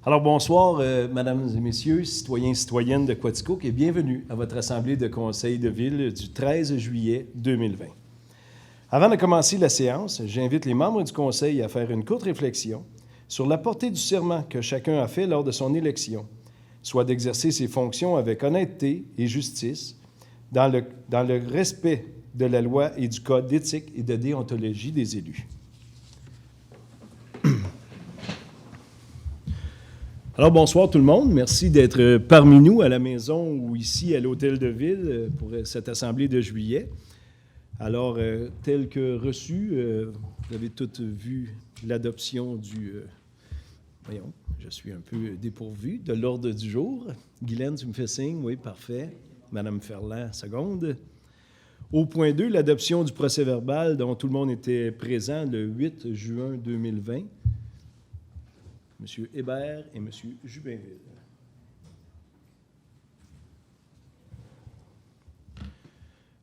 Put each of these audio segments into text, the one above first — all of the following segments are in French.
Alors bonsoir, mesdames et messieurs, citoyens et citoyennes de Quaticook, et bienvenue à votre assemblée de conseil de ville du 13 juillet 2020. Avant de commencer la séance, j'invite les membres du conseil à faire une courte réflexion sur la portée du serment que chacun a fait lors de son élection, soit d'exercer ses fonctions avec honnêteté et justice, dans le respect de la loi et du code d'éthique et de déontologie des élus. Alors, bonsoir tout le monde. Merci d'être parmi nous à la maison ou ici à l'Hôtel de Ville pour cette assemblée de juillet. Alors, tel que reçu, vous avez toutes vu l'adoption du... voyons, je suis un peu dépourvu, de l'ordre du jour. Guylaine, tu me fais signe? Oui, parfait. Madame Ferland, seconde. Au point 2, l'adoption du procès-verbal dont tout le monde était présent le 8 juin 2020. M. Hébert et M. Jubinville.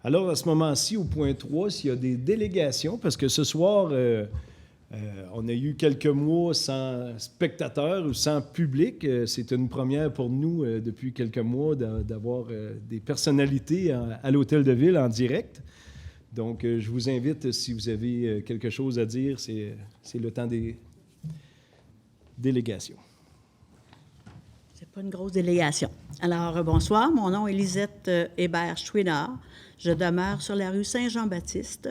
Alors, à ce moment-ci, au point 3, s'il y a des délégations, parce que ce soir, on a eu quelques mois sans spectateurs ou sans public. C'est une première pour nous depuis quelques mois d'avoir des personnalités à l'Hôtel de Ville en direct. Donc, je vous invite, si vous avez quelque chose à dire, c'est le temps des délégation. C'est pas une grosse délégation. Alors, bonsoir. Mon nom est Lisette Hébert-Chouinard. Je demeure sur la rue Saint-Jean-Baptiste.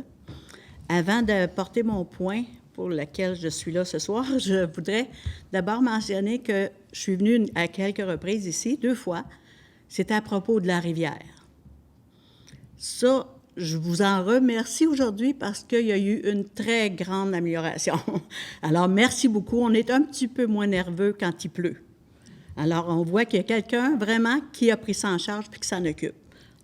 Avant de porter mon point pour lequel je suis là ce soir, je voudrais d'abord mentionner que je suis venue à quelques reprises ici, 2 fois. C'était à propos de la rivière. Ça, je vous en remercie aujourd'hui parce qu'il y a eu une très grande amélioration. Alors, merci beaucoup. On est un petit peu moins nerveux quand il pleut. Alors, on voit qu'il y a quelqu'un vraiment qui a pris ça en charge et qui s'en occupe.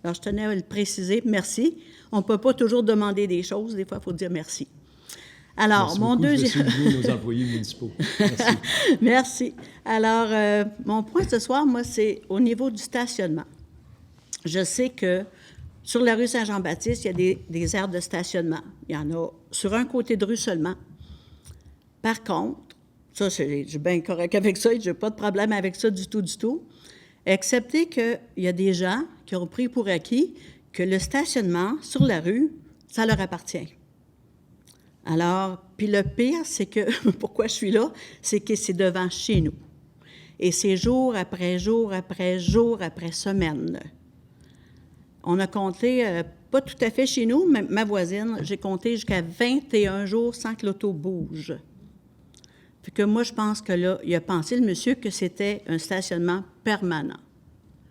Alors, je tenais à le préciser. Merci. On ne peut pas toujours demander des choses. Des fois, il faut dire merci. Alors, merci mon beaucoup. deuxième... Je vais suivre nos employés municipaux. Merci. Merci. Alors, mon point ce soir, moi, c'est au niveau du stationnement. Je sais que sur la rue Saint-Jean-Baptiste, il y a des aires de stationnement. Il y en a sur un côté de rue seulement. Par contre, ça, je suis bien correct avec ça, je n'ai pas de problème avec ça du tout, excepté qu'il y a des gens qui ont pris pour acquis que le stationnement sur la rue, ça leur appartient. Alors, puis le pire, c'est que, pourquoi je suis là, c'est que c'est devant chez nous. Et c'est jour après jour après jour après semaine. On a compté, pas tout à fait chez nous, mais ma voisine, j'ai compté jusqu'à 21 jours sans que l'auto bouge. Fait que moi, je pense que là, il a pensé, le monsieur, que c'était un stationnement permanent.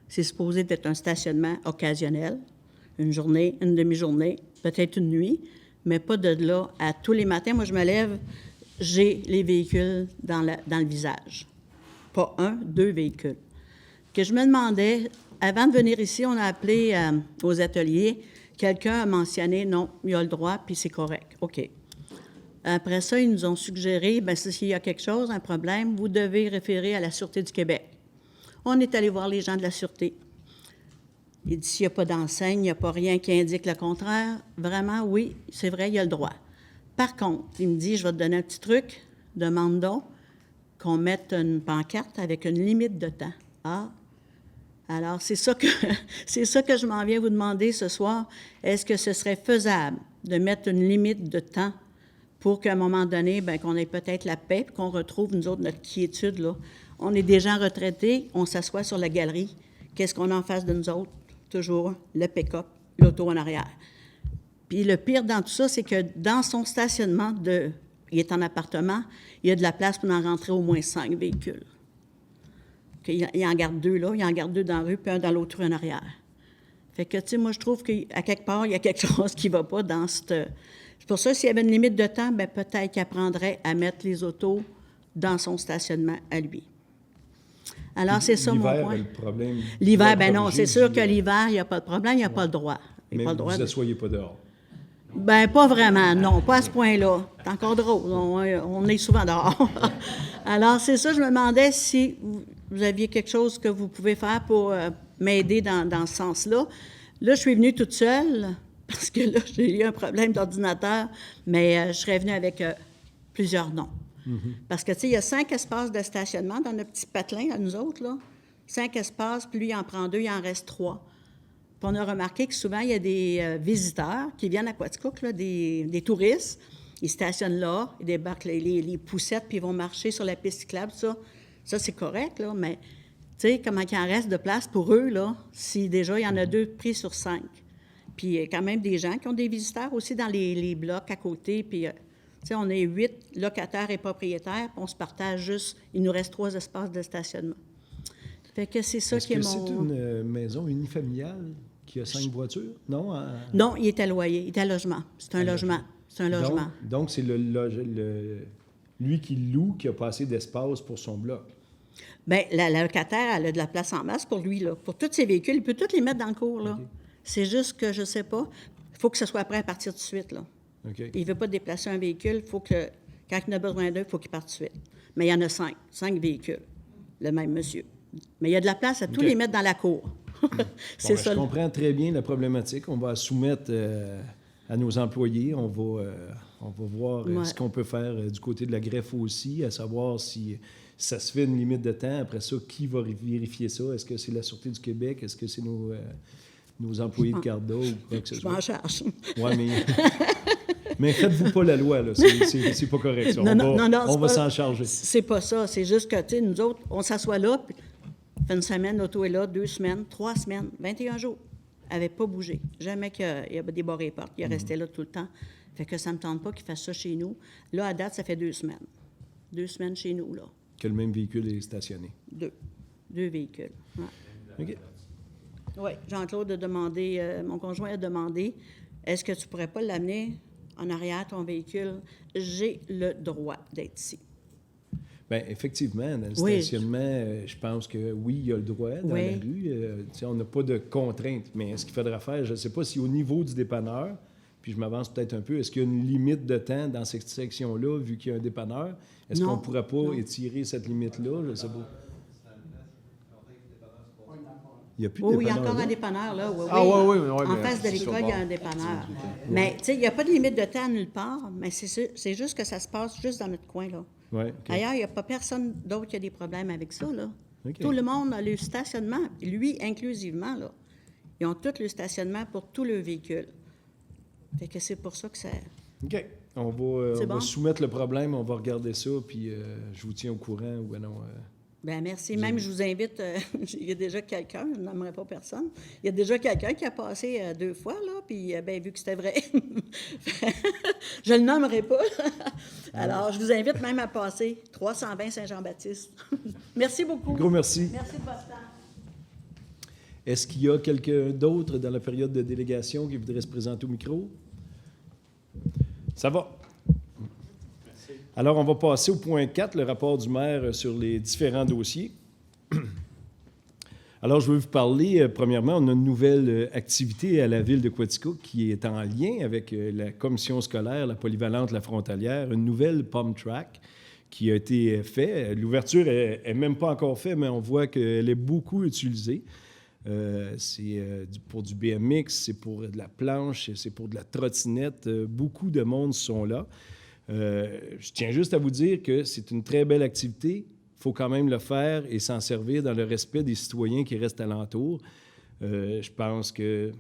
C'est supposé d'être un stationnement occasionnel, une journée, une demi-journée, peut-être une nuit, mais pas de là à tous les matins. Moi, je me lève, j'ai les véhicules dans le visage. Pas 1, 2 véhicules. Que je me demandais... Avant de venir ici, on a appelé aux ateliers. Quelqu'un a mentionné, non, il a le droit, puis c'est correct. OK. Après ça, ils nous ont suggéré, bien, s'il y a quelque chose, un problème, vous devez référer à la Sûreté du Québec. On est allé voir les gens de la Sûreté. Il dit, s'il n'y a pas d'enseigne, il n'y a pas rien qui indique le contraire. Vraiment, oui, c'est vrai, il y a le droit. Par contre, il me dit, je vais te donner un petit truc, demande donc qu'on mette une pancarte avec une limite de temps. Ah! Alors, c'est ça que je m'en viens vous demander ce soir. Est-ce que ce serait faisable de mettre une limite de temps pour qu'à un moment donné, bien, qu'on ait peut-être la paix, qu'on retrouve, nous autres, notre quiétude, là. On est des gens retraités, on s'assoit sur la galerie. Qu'est-ce qu'on a en face de nous autres? Toujours le pick-up, l'auto en arrière. Puis le pire dans tout ça, c'est que dans son stationnement, il est en appartement, il y a de la place pour en rentrer au moins 5 véhicules. Il en garde 2 là, il en garde 2 dans la rue, puis un dans l'autre rue en arrière. Fait que, tu sais, moi, je trouve qu'à quelque part, il y a quelque chose qui ne va pas dans cette... C'est pour ça, s'il y avait une limite de temps, bien, peut-être qu'il apprendrait à mettre les autos dans son stationnement à lui. Alors, c'est ça mon point. L'hiver, le problème... L'hiver, bien non, c'est sûr que l'hiver, il n'y a pas de problème, il n'y a pas le droit. Mais vous ne vous asseyez pas dehors? Bien, pas vraiment, non, pas à ce point-là. C'est encore drôle, on est souvent dehors. Alors, c'est ça, je me demandais si vous aviez quelque chose que vous pouvez faire pour m'aider dans ce sens-là. Là, je suis venue toute seule, parce que là, j'ai eu un problème d'ordinateur, mais je serais venue avec plusieurs noms. Parce que, tu sais, il y a 5 espaces de stationnement dans notre petit patelin, à nous autres, là. 5 espaces, puis lui, il en prend 2, il en reste 3. Puis on a remarqué que souvent, il y a des visiteurs qui viennent à Quaticook, là, des touristes. Ils stationnent là, ils débarquent les poussettes, puis ils vont marcher sur la piste cyclable, ça. Ça, c'est correct, là, mais, tu sais, comment il en reste de place pour eux, là, si déjà, il y en a 2 pris sur 5. Puis il y a quand même des gens qui ont des visiteurs aussi dans les blocs à côté, puis, tu sais, on est 8 locataires et propriétaires, puis on se partage juste, il nous reste 3 espaces de stationnement. Fait que c'est ça qui est mon... Est-ce que c'est une maison unifamiliale qui a 5 voitures? Non? Non, il est à loyer, il est à logement. C'est un logement. C'est un logement. Donc c'est lui qui loue qui a pas assez d'espace pour son bloc. Bien, la locataire, elle a de la place en masse pour lui, là. Pour tous ses véhicules, il peut tous les mettre dans le cours, là. Okay. C'est juste que, je ne sais pas, il faut que ce soit prêt à partir tout de suite, là. Okay. Il ne veut pas déplacer un véhicule, il faut que, quand il en a besoin d'un, il faut qu'il parte tout de suite. Mais il y en a 5 véhicules, le même monsieur. Mais il y a de la place à tous les mettre dans la cour. C'est ça. Je comprends très bien la problématique. On va soumettre à nos employés. On va voir ce qu'on peut faire du côté de la greffe aussi, à savoir si ça se fait une limite de temps. Après ça, qui va vérifier ça? Est-ce que c'est la Sûreté du Québec? Est-ce que c'est nos employés de Carda ou quoi que ce soit? Je m'en charge. Oui, mais faites-vous pas la loi, là. C'est pas correct, ça. On va s'en charger. C'est pas ça. C'est juste que, tu sais, nous autres, on s'assoit là, puis fait une semaine, l'auto est là, 2 semaines, 3 semaines, 21 jours. Elle n'avait pas bougé. Jamais qu'il a débarré les portes. Il est resté là tout le temps. Fait que ça ne me tente pas qu'il fasse ça chez nous. Là, à date, ça fait 2 semaines. 2 semaines chez nous, là. Que le même véhicule est stationné. 2 véhicules. Ouais. OK. Oui, Jean-Claude a demandé, mon conjoint a demandé, est-ce que tu ne pourrais pas l'amener en arrière, ton véhicule? J'ai le droit d'être ici. Bien, effectivement, dans le stationnement, je pense que oui, il y a le droit dans la rue. On n'a pas de contraintes. Mais ce qu'il faudra faire, je ne sais pas si au niveau du dépanneur, puis je m'avance peut-être un peu, est-ce qu'il y a une limite de temps dans cette section-là, vu qu'il y a un dépanneur? Est-ce qu'on ne pourrait pas étirer cette limite-là? Je ne sais pas. Il n'y a plus de dépanneur. Oui, il y a encore un dépanneur, là. Oui. En face de l'école, il y a un dépanneur. Mais, tu sais, il n'y a pas de limite de temps nulle part, mais c'est juste que ça se passe juste dans notre coin, là. Ouais, okay. Ailleurs, il n'y a pas personne d'autre qui a des problèmes avec ça, là. Okay. Tout le monde a le stationnement, lui inclusivement, là. Ils ont tout le stationnement pour tous leurs véhicules. Fait que c'est pour ça que ça... OK. On va soumettre le problème, on va regarder ça, puis je vous tiens au courant ou non... Bien, merci. Même, je vous invite, il y a déjà quelqu'un, je n'aimerais pas personne, il y a déjà quelqu'un qui a passé 2 fois, là, puis bien, vu que c'était vrai, je ne le nommerai pas. Alors, je vous invite même à passer 320 Saint-Jean-Baptiste. Merci beaucoup. Gros merci. Merci de votre temps. Est-ce qu'il y a quelqu'un d'autre dans la période de délégation qui voudrait se présenter au micro? Ça va. Alors, on va passer au point 4, le rapport du maire sur les différents dossiers. Alors, je veux vous parler, premièrement, on a une nouvelle activité à la ville de Quaticook qui est en lien avec la commission scolaire, la polyvalente, la frontalière, une nouvelle pump track qui a été faite. L'ouverture n'est même pas encore faite, mais on voit qu'elle est beaucoup utilisée. C'est pour du BMX, c'est pour de la planche, c'est pour de la trottinette. Beaucoup de monde sont là. Je tiens juste à vous dire que c'est une très belle activité. Il faut quand même le faire et s'en servir dans le respect des citoyens qui restent alentour. Je pense que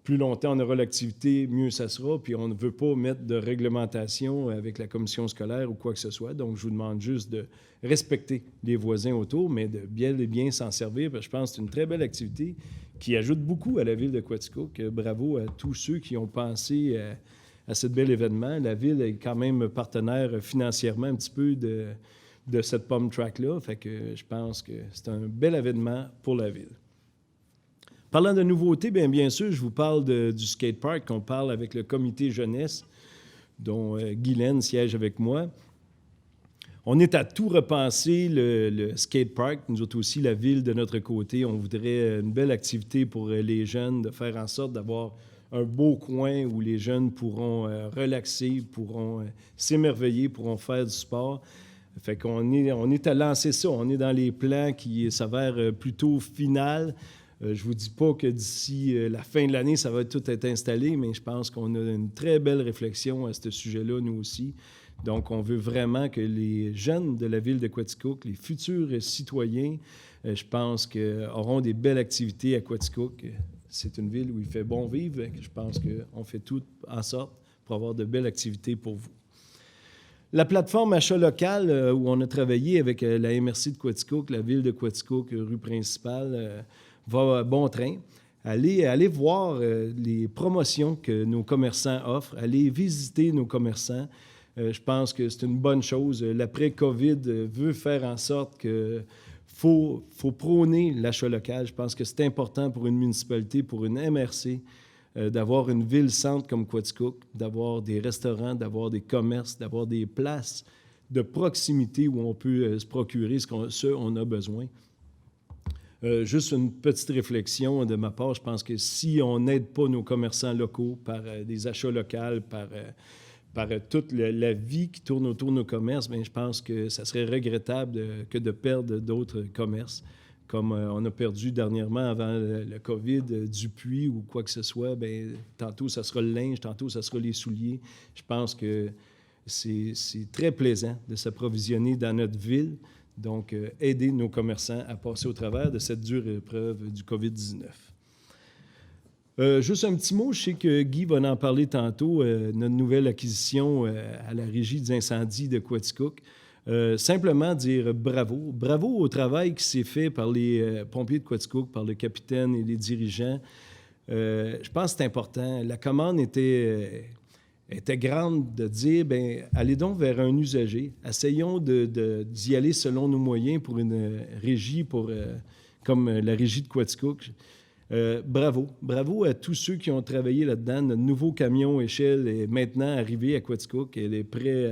plus longtemps on aura l'activité, mieux ça sera. Puis on ne veut pas mettre de réglementation avec la commission scolaire ou quoi que ce soit. Donc, je vous demande juste de respecter les voisins autour, mais de bien s'en servir. Parce que je pense que c'est une très belle activité qui ajoute beaucoup à la ville de Quaticook. Bravo à tous ceux qui ont pensé à ce bel événement. La ville est quand même partenaire financièrement un petit peu de cette pump track-là. Fait que je pense que c'est un bel événement pour la ville. Parlant de nouveautés, bien sûr, je vous parle du skatepark qu'on parle avec le comité jeunesse, dont Guylaine siège avec moi. On est à tout repenser, le skatepark. Nous autres aussi, la ville de notre côté, on voudrait une belle activité pour les jeunes, de faire en sorte d'avoir un beau coin où les jeunes pourront relaxer, pourront s'émerveiller, pourront faire du sport. Fait qu'on est à lancer ça. On est dans les plans qui s'avèrent plutôt final. Je ne vous dis pas que d'ici la fin de l'année, ça va tout être installé, mais je pense qu'on a une très belle réflexion à ce sujet-là, nous aussi. Donc, on veut vraiment que les jeunes de la ville de Quaticook, les futurs citoyens, je pense auront des belles activités à Quaticook. C'est une ville où il fait bon vivre. Je pense qu'on fait tout en sorte pour avoir de belles activités pour vous. La plateforme achat local où on a travaillé avec la MRC de Quaticook, la ville de Quaticook, rue principale, va à bon train. Allez voir les promotions que nos commerçants offrent. Allez visiter nos commerçants. Je pense que c'est une bonne chose. L'après-COVID veut faire en sorte que faut prôner l'achat local. Je pense que c'est important pour une municipalité, pour une MRC, d'avoir une ville-centre comme Quaticook, d'avoir des restaurants, d'avoir des commerces, d'avoir des places de proximité où on peut se procurer ce qu'on a besoin. Juste une petite réflexion de ma part. Je pense que si on n'aide pas nos commerçants locaux par des achats locaux, par toute la vie qui tourne autour de nos commerces, bien, je pense que ça serait regrettable que de perdre d'autres commerces, comme on a perdu dernièrement avant le COVID, Dupuis ou quoi que ce soit. Bien, tantôt, ça sera le linge, tantôt, ça sera les souliers. Je pense que c'est très plaisant de s'approvisionner dans notre ville. Donc, aider nos commerçants à passer au travers de cette dure épreuve du COVID-19. Juste un petit mot, je sais que Guy va en parler tantôt, notre nouvelle acquisition à la Régie des incendies de Quaticook. Simplement dire bravo. Bravo au travail qui s'est fait par les pompiers de Quaticook, par le capitaine et les dirigeants. Je pense que c'est important. La commande était grande de dire, bien, allez donc vers un usager. Essayons d'y aller selon nos moyens pour une régie comme la Régie de Quaticook. Bravo. Bravo à tous ceux qui ont travaillé là-dedans. Notre nouveau camion échelle est maintenant arrivé à Quaticook. Elle est prêt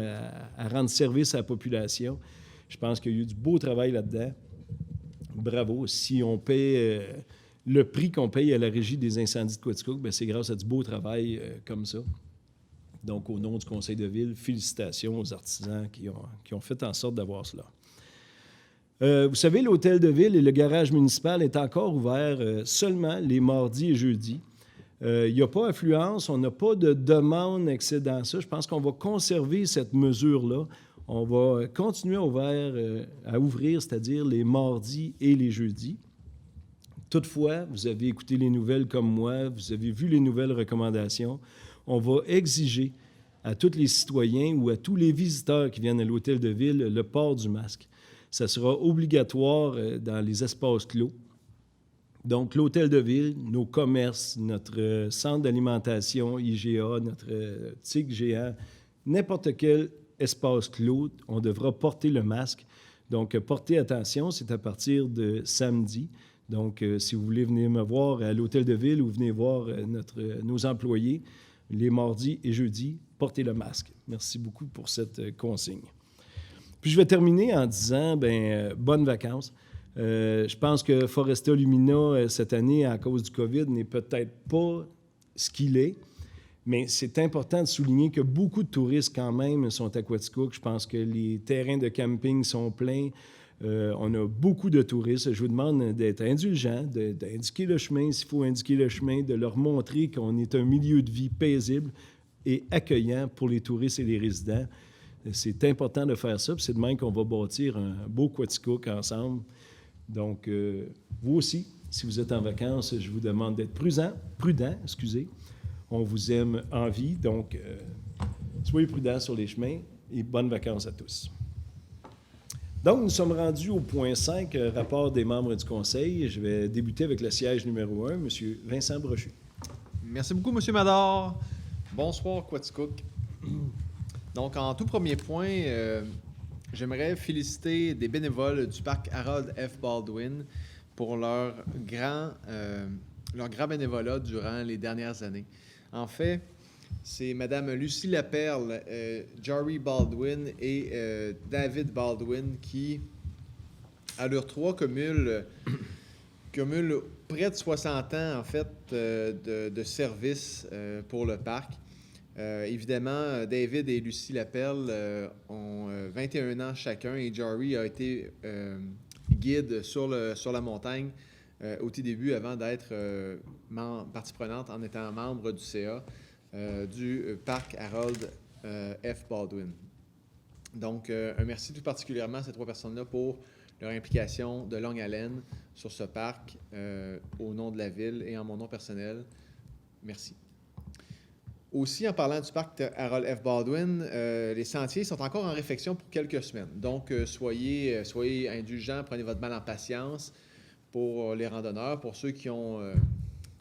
à rendre service à la population. Je pense qu'il y a eu du beau travail là-dedans. Bravo. Si on paie le prix qu'on paye à la Régie des incendies de Quaticook, bien, c'est grâce à du beau travail comme ça. Donc, au nom du conseil de ville, félicitations aux artisans qui ont fait en sorte d'avoir cela. Vous savez, l'hôtel de ville et le garage municipal est encore ouvert seulement les mardis et jeudis. Il n'y a pas affluence, on n'a pas de demande excédant ça. Je pense qu'on va conserver cette mesure-là. On va continuer à ouvrir, c'est-à-dire les mardis et les jeudis. Toutefois, vous avez écouté les nouvelles comme moi, vous avez vu les nouvelles recommandations. On va exiger à tous les citoyens ou à tous les visiteurs qui viennent à l'hôtel de ville le port du masque. Ça sera obligatoire dans les espaces clos. Donc, l'hôtel de ville, nos commerces, notre centre d'alimentation, IGA, notre TIC géant, n'importe quel espace clos, on devra porter le masque. Donc, portez attention, c'est à partir de samedi. Donc, si vous voulez venir me voir à l'hôtel de ville ou venez voir nos employés, les mardis et jeudis, portez le masque. Merci beaucoup pour cette consigne. Puis je vais terminer en disant, bonnes vacances. Je pense que Foresta Lumina, cette année, à cause du COVID, n'est peut-être pas ce qu'il est, mais c'est important de souligner que beaucoup de touristes, quand même, sont à Quaticook. Je pense que les terrains de camping sont pleins. On a beaucoup de touristes. Je vous demande d'être indulgents, d'indiquer le chemin, s'il faut indiquer le chemin, de leur montrer qu'on est un milieu de vie paisible et accueillant pour les touristes et les résidents. C'est important de faire ça, puis c'est de même qu'on va bâtir un beau Quaticook ensemble. Donc, vous aussi, si vous êtes en vacances, je vous demande d'être prudent. On vous aime en vie, donc soyez prudents sur les chemins et bonnes vacances à tous. Donc, nous sommes rendus au point 5, rapport des membres du conseil. Je vais débuter avec le siège numéro 1, M. Vincent Brochu. Merci beaucoup, M. Mador. Bonsoir, Quaticook. Donc, en tout premier point, j'aimerais féliciter des bénévoles du parc Harold F. Baldwin pour leur grand bénévolat durant les dernières années. En fait, c'est Mme Lucie Laperle, Jory Baldwin et David Baldwin qui, à leurs trois, cumulent près de 60 ans, en fait, de service pour le parc. Évidemment, David et Lucie Laperle ont 21 ans chacun et Jory a été guide sur la montagne au tout début avant d'être partie prenante en étant membre du CA du parc Harold F. Baldwin. Donc, un merci tout particulièrement à ces 3 personnes-là pour leur implication de longue haleine sur ce parc au nom de la Ville et en mon nom personnel. Merci. Aussi, en parlant du parc Harold F. Baldwin, les sentiers sont encore en réflexion pour quelques semaines. Donc, soyez indulgents, prenez votre mal en patience pour les randonneurs. Pour ceux qui ont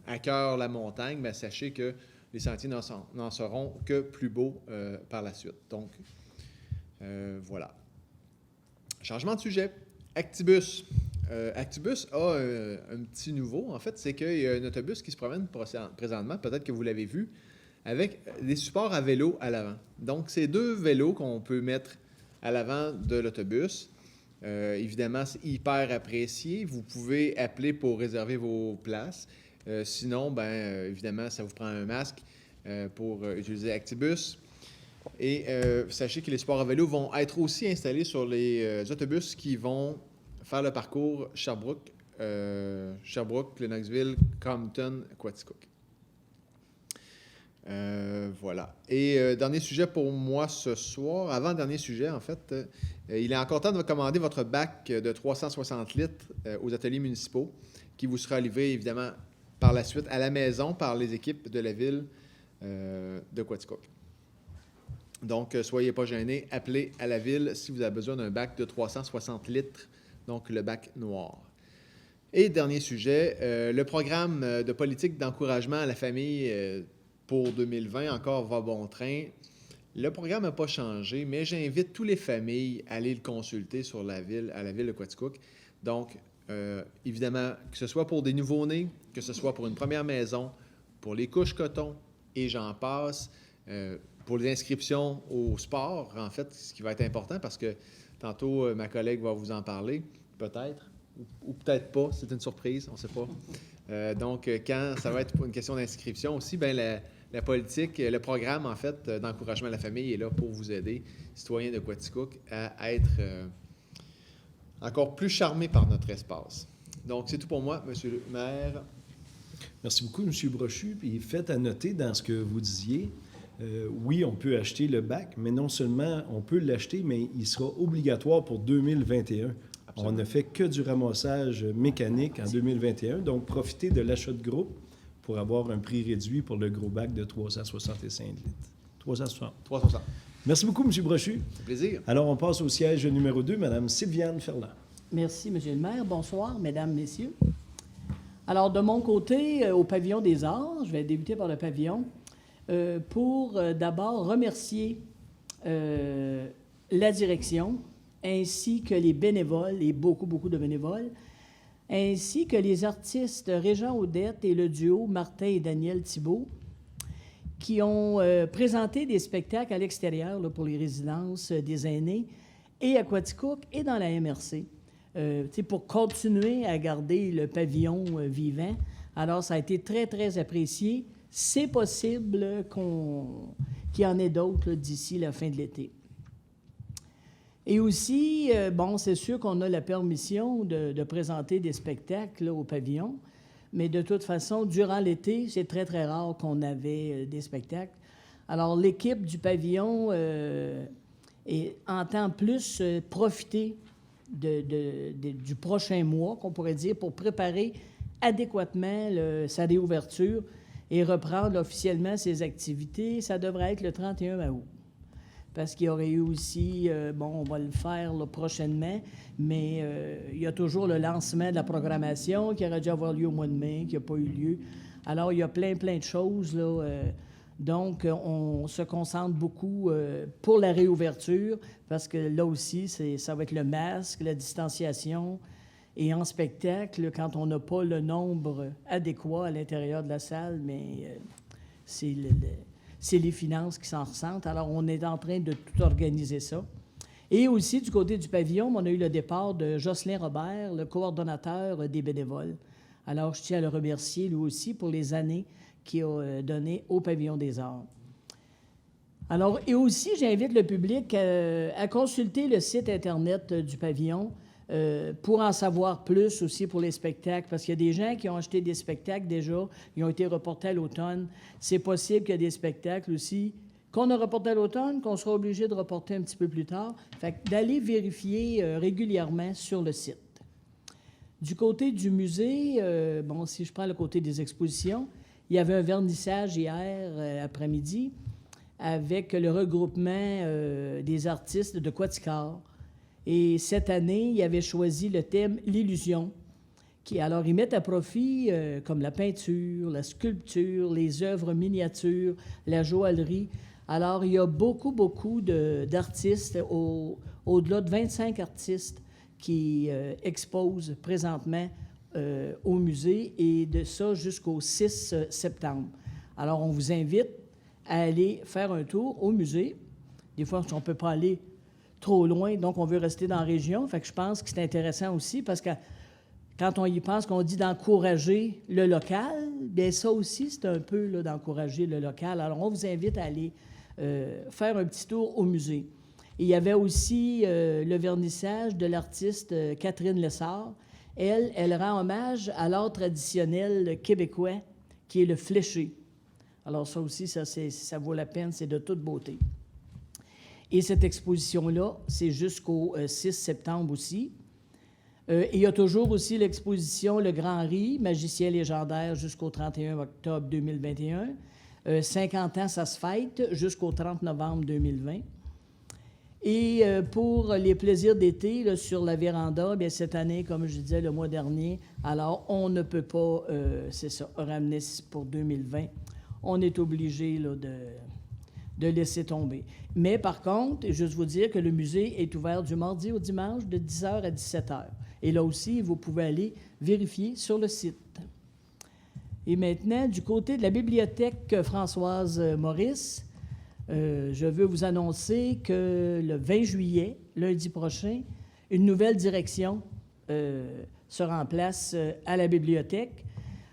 à cœur la montagne, bien, sachez que les sentiers n'en seront que plus beaux par la suite. Donc, voilà. Changement de sujet. Actibus. Actibus a un petit nouveau, en fait, c'est qu'il y a un autobus qui se promène présentement, peut-être que vous l'avez vu, avec des supports à vélo à l'avant. Donc, c'est 2 vélos qu'on peut mettre à l'avant de l'autobus. Évidemment, c'est hyper apprécié. Vous pouvez appeler pour réserver vos places. Sinon, bien, évidemment, ça vous prend un masque pour utiliser Actibus. Et sachez que les supports à vélo vont être aussi installés sur les autobus qui vont faire le parcours Sherbrooke, Lennoxville, Compton, Quaticook. Voilà. Et dernier sujet pour moi ce soir, avant-dernier sujet en fait, il est encore temps de commander votre bac de 360 litres aux ateliers municipaux qui vous sera livré évidemment par la suite à la maison par les équipes de la Ville de Quaticook. Donc, soyez pas gênés, appelez à la Ville si vous avez besoin d'un bac de 360 litres, donc le bac noir. Et dernier sujet, le programme de politique d'encouragement à la famille pour 2020 encore va bon train. Le programme n'a pas changé, mais j'invite toutes les familles à aller le consulter à la Ville de Quaticook. Donc, évidemment, que ce soit pour des nouveau-nés, que ce soit pour une première maison, pour les couches coton, et j'en passe, pour les inscriptions au sport, en fait, ce qui va être important, parce que tantôt, ma collègue va vous en parler, peut-être, ou peut-être pas, c'est une surprise, on ne sait pas. Donc, quand ça va être une question d'inscription aussi, bien, la politique, le programme, en fait, d'encouragement à la famille est là pour vous aider, citoyens de Quaticook, à être encore plus charmés par notre espace. Donc, c'est tout pour moi, Monsieur le maire. Merci beaucoup, M. Brochu. Puis faites à noter dans ce que vous disiez, oui, on peut acheter le bac, mais non seulement on peut l'acheter, mais il sera obligatoire pour 2021. Absolument. On ne fait que du ramassage mécanique en 2021, donc profitez de l'achat de groupe pour avoir un prix réduit pour le gros bac de 365 litres. 360. Merci beaucoup, M. Brochu. Plaisir. Alors, on passe au siège numéro 2, Mme Sylviane Ferland. Merci, M. le maire. Bonsoir, Mesdames, Messieurs. Alors, de mon côté, au pavillon des Arts, je vais débuter par le pavillon, pour d'abord remercier la direction, ainsi que les bénévoles, et beaucoup de bénévoles, ainsi que les artistes Régent Audette et le duo Martin et Daniel Thibault, qui ont présenté des spectacles à l'extérieur là, pour les résidences des aînés, et à Quaticook et dans la MRC, pour continuer à garder le pavillon vivant. Alors, ça a été très, très apprécié. C'est possible qu'il y en ait d'autres d'ici la fin de l'été. Et aussi, c'est sûr qu'on a la permission de présenter des spectacles là, au pavillon, mais de toute façon, durant l'été, c'est très, très rare qu'on avait des spectacles. Alors, l'équipe du pavillon entend plus profiter du prochain mois, qu'on pourrait dire, pour préparer adéquatement sa réouverture et reprendre officiellement ses activités. Ça devrait être le 31 août. Parce qu'il y aurait eu aussi, on va le faire là, prochainement, mais il y a toujours le lancement de la programmation qui aurait dû avoir lieu au mois de mai, qui n'a pas eu lieu. Alors, il y a plein de choses, là. Donc, on se concentre beaucoup pour la réouverture, parce que là aussi, ça va être le masque, la distanciation. Et en spectacle, quand on n'a pas le nombre adéquat à l'intérieur de la salle, mais c'est les finances qui s'en ressentent. Alors, on est en train de tout organiser ça. Et aussi, du côté du pavillon, on a eu le départ de Jocelyn Robert, le coordonnateur des bénévoles. Alors, je tiens à le remercier, lui aussi, pour les années qu'il a données au pavillon des Arts. Alors, et aussi, j'invite le public à consulter le site Internet du pavillon pour en savoir plus aussi pour les spectacles, parce qu'il y a des gens qui ont acheté des spectacles déjà, ils ont été reportés à l'automne. C'est possible qu'il y ait des spectacles aussi qu'on a reportés à l'automne, qu'on sera obligé de reporter un petit peu plus tard. Fait que d'aller vérifier régulièrement sur le site. Du côté du musée, bon, si je prends le côté des expositions, il y avait un vernissage hier après-midi avec le regroupement des artistes de Quaticoeur. Et cette année, ils avaient choisi le thème « L'illusion ». Alors, ils mettent à profit comme la peinture, la sculpture, les œuvres miniatures, la joaillerie. Alors, il y a beaucoup d'artistes, au-delà de 25 artistes qui exposent présentement au musée, et de ça jusqu'au 6 septembre. Alors, on vous invite à aller faire un tour au musée. Des fois, on ne peut pas aller trop loin, donc on veut rester dans la région. Fait que je pense que c'est intéressant aussi parce que quand on y pense, qu'on dit d'encourager le local, bien ça aussi, c'est un peu là, d'encourager le local. Alors, on vous invite à aller faire un petit tour au musée. Et il y avait aussi le vernissage de l'artiste Catherine Lessard. Elle rend hommage à l'art traditionnel québécois, qui est le fléché. Alors ça aussi, ça vaut la peine, c'est de toute beauté. Et cette exposition-là, c'est jusqu'au 6 septembre aussi. Et il y a toujours aussi l'exposition Le Grand Riz, magicien légendaire, jusqu'au 31 octobre 2021. 50 ans, ça se fête, jusqu'au 30 novembre 2020. Et pour les plaisirs d'été, là, sur la véranda, bien, cette année, comme je disais le mois dernier, alors on ne peut pas, c'est ça, ramener pour 2020. On est obligé là, de laisser tomber. Mais par contre, juste vous dire que le musée est ouvert du mardi au dimanche de 10h à 17h. Et là aussi, vous pouvez aller vérifier sur le site. Et maintenant, du côté de la bibliothèque Françoise Maurice, je veux vous annoncer que le 20 juillet, lundi prochain, une nouvelle direction sera en place à la bibliothèque.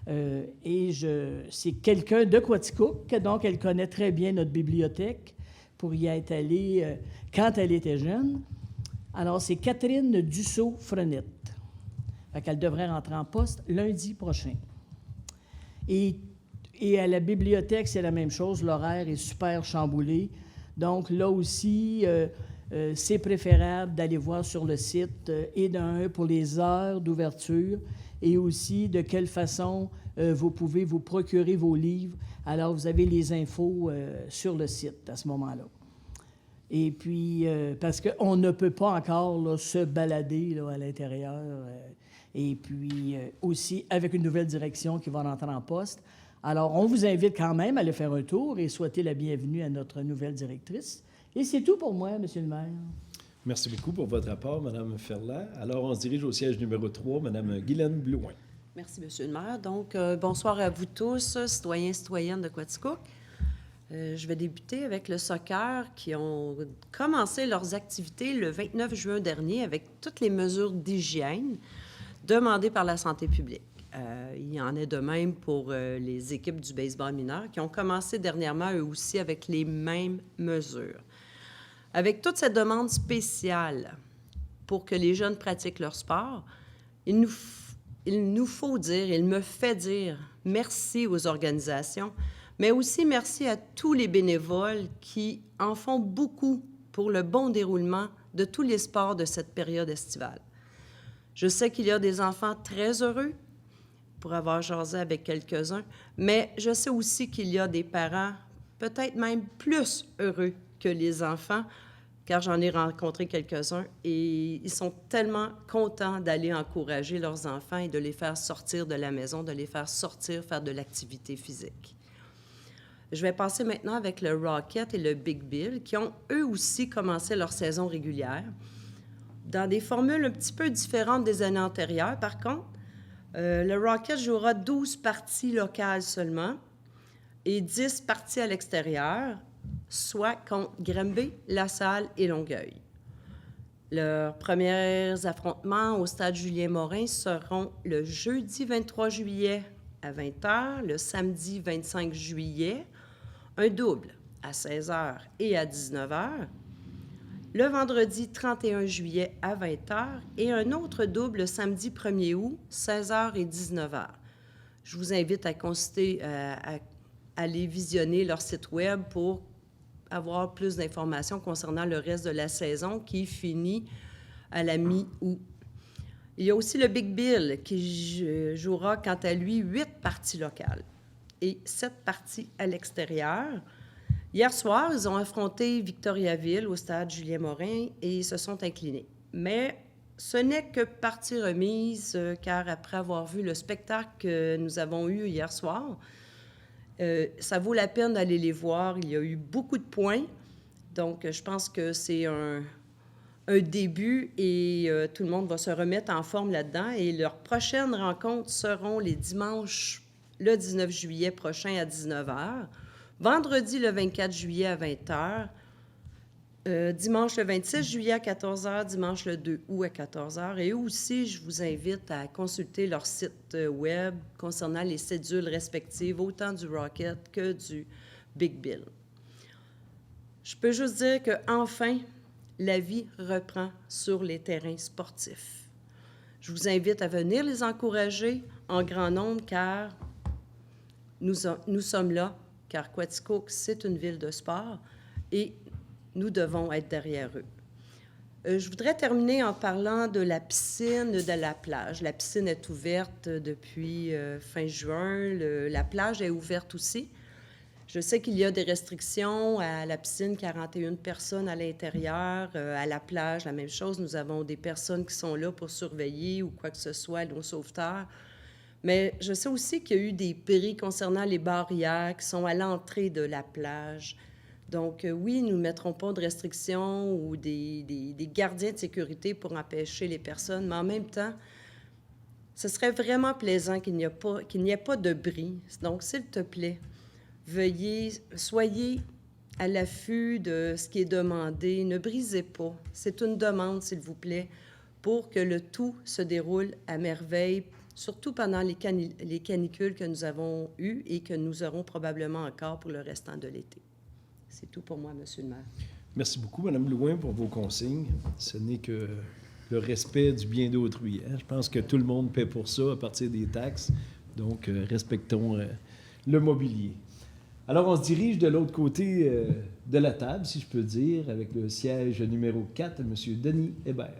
C'est quelqu'un de Quaticook, donc elle connaît très bien notre bibliothèque pour y être allée quand elle était jeune. Alors, c'est Catherine Dussault-Frenette. Elle devrait rentrer en poste lundi prochain. Et à la bibliothèque, c'est la même chose. L'horaire est super chamboulé. Donc, là aussi, c'est préférable d'aller voir sur le site et d'un pour les heures d'ouverture et aussi de quelle façon vous pouvez vous procurer vos livres. Alors, vous avez les infos sur le site à ce moment-là. Et puis, parce qu'on ne peut pas encore là, se balader là, à l'intérieur. Et puis, aussi avec une nouvelle direction qui va rentrer en poste. Alors, on vous invite quand même à aller faire un tour et souhaiter la bienvenue à notre nouvelle directrice. Et c'est tout pour moi, Monsieur le maire. Merci beaucoup pour votre rapport, Mme Ferland. Alors, on se dirige au siège numéro 3, Mme Guylaine Blouin. Merci, Monsieur le maire. Donc, bonsoir à vous tous, citoyens et citoyennes de Quaticook. Je vais débuter avec le soccer qui ont commencé leurs activités le 29 juin dernier avec toutes les mesures d'hygiène demandées par la santé publique. Il y en est de même pour les équipes du baseball mineur qui ont commencé dernièrement, eux aussi, avec les mêmes mesures. Avec toute cette demande spéciale pour que les jeunes pratiquent leur sport, il nous faut dire, il me fait dire merci aux organisations, mais aussi merci à tous les bénévoles qui en font beaucoup pour le bon déroulement de tous les sports de cette période estivale. Je sais qu'il y a des enfants très heureux, pour avoir jasé avec quelques-uns, mais je sais aussi qu'il y a des parents peut-être même plus heureux que les enfants, car j'en ai rencontré quelques-uns, et ils sont tellement contents d'aller encourager leurs enfants et de les faire sortir de la maison, de les faire sortir, faire de l'activité physique. Je vais passer maintenant avec le Rocket et le Big Bill, qui ont eux aussi commencé leur saison régulière, dans des formules un petit peu différentes des années antérieures, par contre. Le Rocket jouera 12 parties locales seulement et 10 parties à l'extérieur, soit contre Granby, La Salle et Longueuil. Leurs premiers affrontements au stade Julien-Morin seront le jeudi 23 juillet à 20h, le samedi 25 juillet, un double à 16h et à 19h, le vendredi 31 juillet à 20h et un autre double le samedi 1er août, 16h et 19h. Je vous invite à consulter, à aller visionner leur site web pour avoir plus d'informations concernant le reste de la saison qui finit à la mi-août. Il y a aussi le Big Bill qui jouera quant à lui 8 parties locales et 7 parties à l'extérieur. Hier soir, ils ont affronté Victoriaville au stade Julien-Morin et ils se sont inclinés. Mais ce n'est que partie remise, car après avoir vu le spectacle que nous avons eu hier soir, ça vaut la peine d'aller les voir. Il y a eu beaucoup de points, donc je pense que c'est un début et tout le monde va se remettre en forme là-dedans. Et leurs prochaines rencontres seront les dimanches, le 19 juillet prochain à 19h, vendredi le 24 juillet à 20h, dimanche le 26 juillet à 14h, dimanche le 2 août à 14h. Et aussi, je vous invite à consulter leur site web concernant les cédules respectives, autant du Rocket que du Big Bill. Je peux juste dire qu'enfin, la vie reprend sur les terrains sportifs. Je vous invite à venir les encourager en grand nombre car nous sommes là, car Quaticook, c'est une ville de sport et nous devons être derrière eux. Je voudrais terminer en parlant de la piscine de la plage. La piscine est ouverte depuis fin juin. La plage est ouverte aussi. Je sais qu'il y a des restrictions à la piscine, 41 personnes à l'intérieur, à la plage, la même chose. Nous avons des personnes qui sont là pour surveiller ou quoi que ce soit, nos sauveteurs. Mais je sais aussi qu'il y a eu des prix concernant les barrières qui sont à l'entrée de la plage. Donc, oui, nous ne mettrons pas de restrictions ou des gardiens de sécurité pour empêcher les personnes, mais en même temps, ce serait vraiment plaisant qu'il n'y ait pas de bris. Donc, s'il te plaît, soyez à l'affût de ce qui est demandé. Ne brisez pas. C'est une demande, s'il vous plaît, pour que le tout se déroule à merveille, surtout pendant les canicules que nous avons eues et que nous aurons probablement encore pour le restant de l'été. C'est tout pour moi, Monsieur le maire. Merci beaucoup, Mme Blouin, pour vos consignes. Ce n'est que le respect du bien d'autrui. Hein? Je pense que tout le monde paie pour ça à partir des taxes. Donc, respectons le mobilier. Alors, on se dirige de l'autre côté de la table, si je peux dire, avec le siège numéro 4, M. Denis Hébert.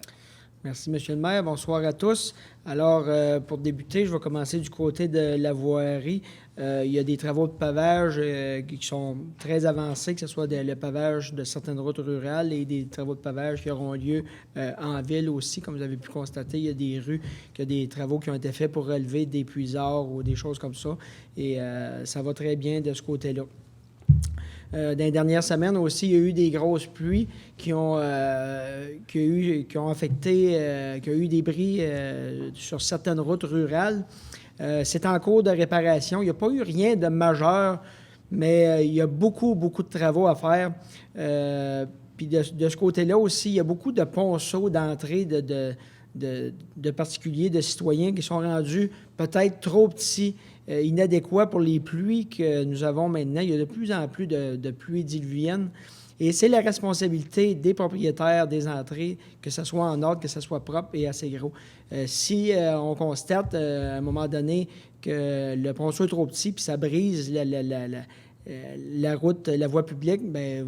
Merci, Monsieur le maire. Bonsoir à tous. Alors, pour débuter, je vais commencer du côté de la voirie. Il y a des travaux de pavage qui sont très avancés, que ce soit le pavage de certaines routes rurales et des travaux de pavage qui auront lieu en ville aussi. Comme vous avez pu constater, il y a des rues, il y a des travaux qui ont été faits pour relever des puisards ou des choses comme ça. Et ça va très bien de ce côté-là. Dans les dernières semaines aussi, il y a eu des grosses pluies qui ont affecté, qui ont eu des bris sur certaines routes rurales. C'est en cours de réparation. Il n'y a pas eu rien de majeur, mais il y a beaucoup de travaux à faire. Puis de ce côté-là aussi, il y a beaucoup de ponceaux d'entrée de particuliers, de citoyens qui sont rendus peut-être trop petits, inadéquats pour les pluies que nous avons maintenant. Il y a de plus en plus de pluies diluviennes. Et c'est la responsabilité des propriétaires des entrées, que ce soit en ordre, que ce soit propre et assez gros. Si on constate à un moment donné que le ponceau est trop petit puis ça brise la route, la voie publique, bien,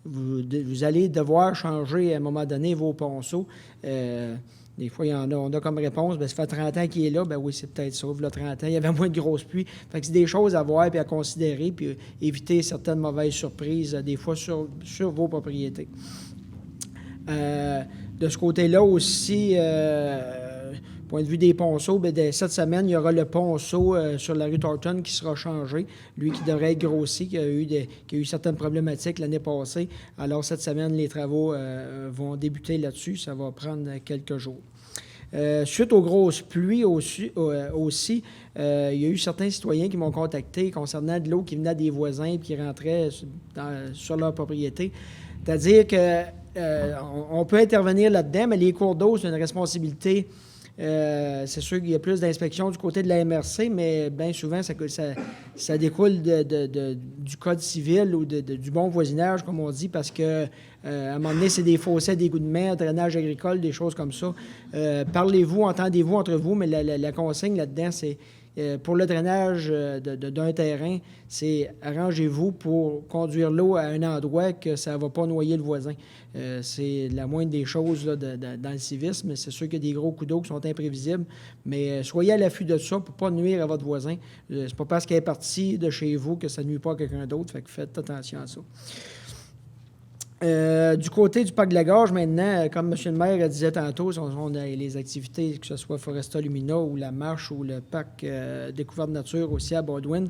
vous allez devoir changer à un moment donné vos ponceaux. Des fois, on a comme réponse, bien, ça fait 30 ans qu'il est là. Bien oui, c'est peut-être ça. Il y a 30 ans, il y avait moins de grosses pluies. Fait que c'est des choses à voir et à considérer, puis éviter certaines mauvaises surprises, des fois sur vos propriétés. De ce côté-là aussi, point de vue des ponceaux, bien, cette semaine, il y aura le ponceau sur la rue Thornton qui sera changé. Lui qui devrait être grossi, qui a eu certaines problématiques l'année passée. Alors, cette semaine, les travaux vont débuter là-dessus. Ça va prendre quelques jours. Suite aux grosses pluies aussi, il y a eu certains citoyens qui m'ont contacté concernant de l'eau qui venait des voisins et qui rentrait sur leur propriété. C'est-à-dire qu'on peut intervenir là-dedans, mais les cours d'eau, c'est une responsabilité C'est sûr qu'il y a plus d'inspections du côté de la MRC, mais bien souvent, ça découle du Code civil ou du bon voisinage, comme on dit, parce que à un moment donné, c'est des fossés, des goûts de mer, drainage agricole, des choses comme ça. Parlez-vous, entendez-vous entre vous, mais la consigne là-dedans, c'est pour le drainage d'un terrain, c'est arrangez-vous pour conduire l'eau à un endroit que ça ne va pas noyer le voisin. C'est la moindre des choses là, dans le civisme. C'est sûr qu'il y a des gros coups d'eau qui sont imprévisibles, mais soyez à l'affût de ça pour ne pas nuire à votre voisin. C'est pas parce qu'elle est partie de chez vous que ça ne nuit pas à quelqu'un d'autre, fait que faites attention à ça. Du côté du parc de la Gorge, maintenant, comme M. le maire disait tantôt, on a les activités, que ce soit Foresta Lumina ou la marche ou le parc Découverte Nature aussi à Baldwin.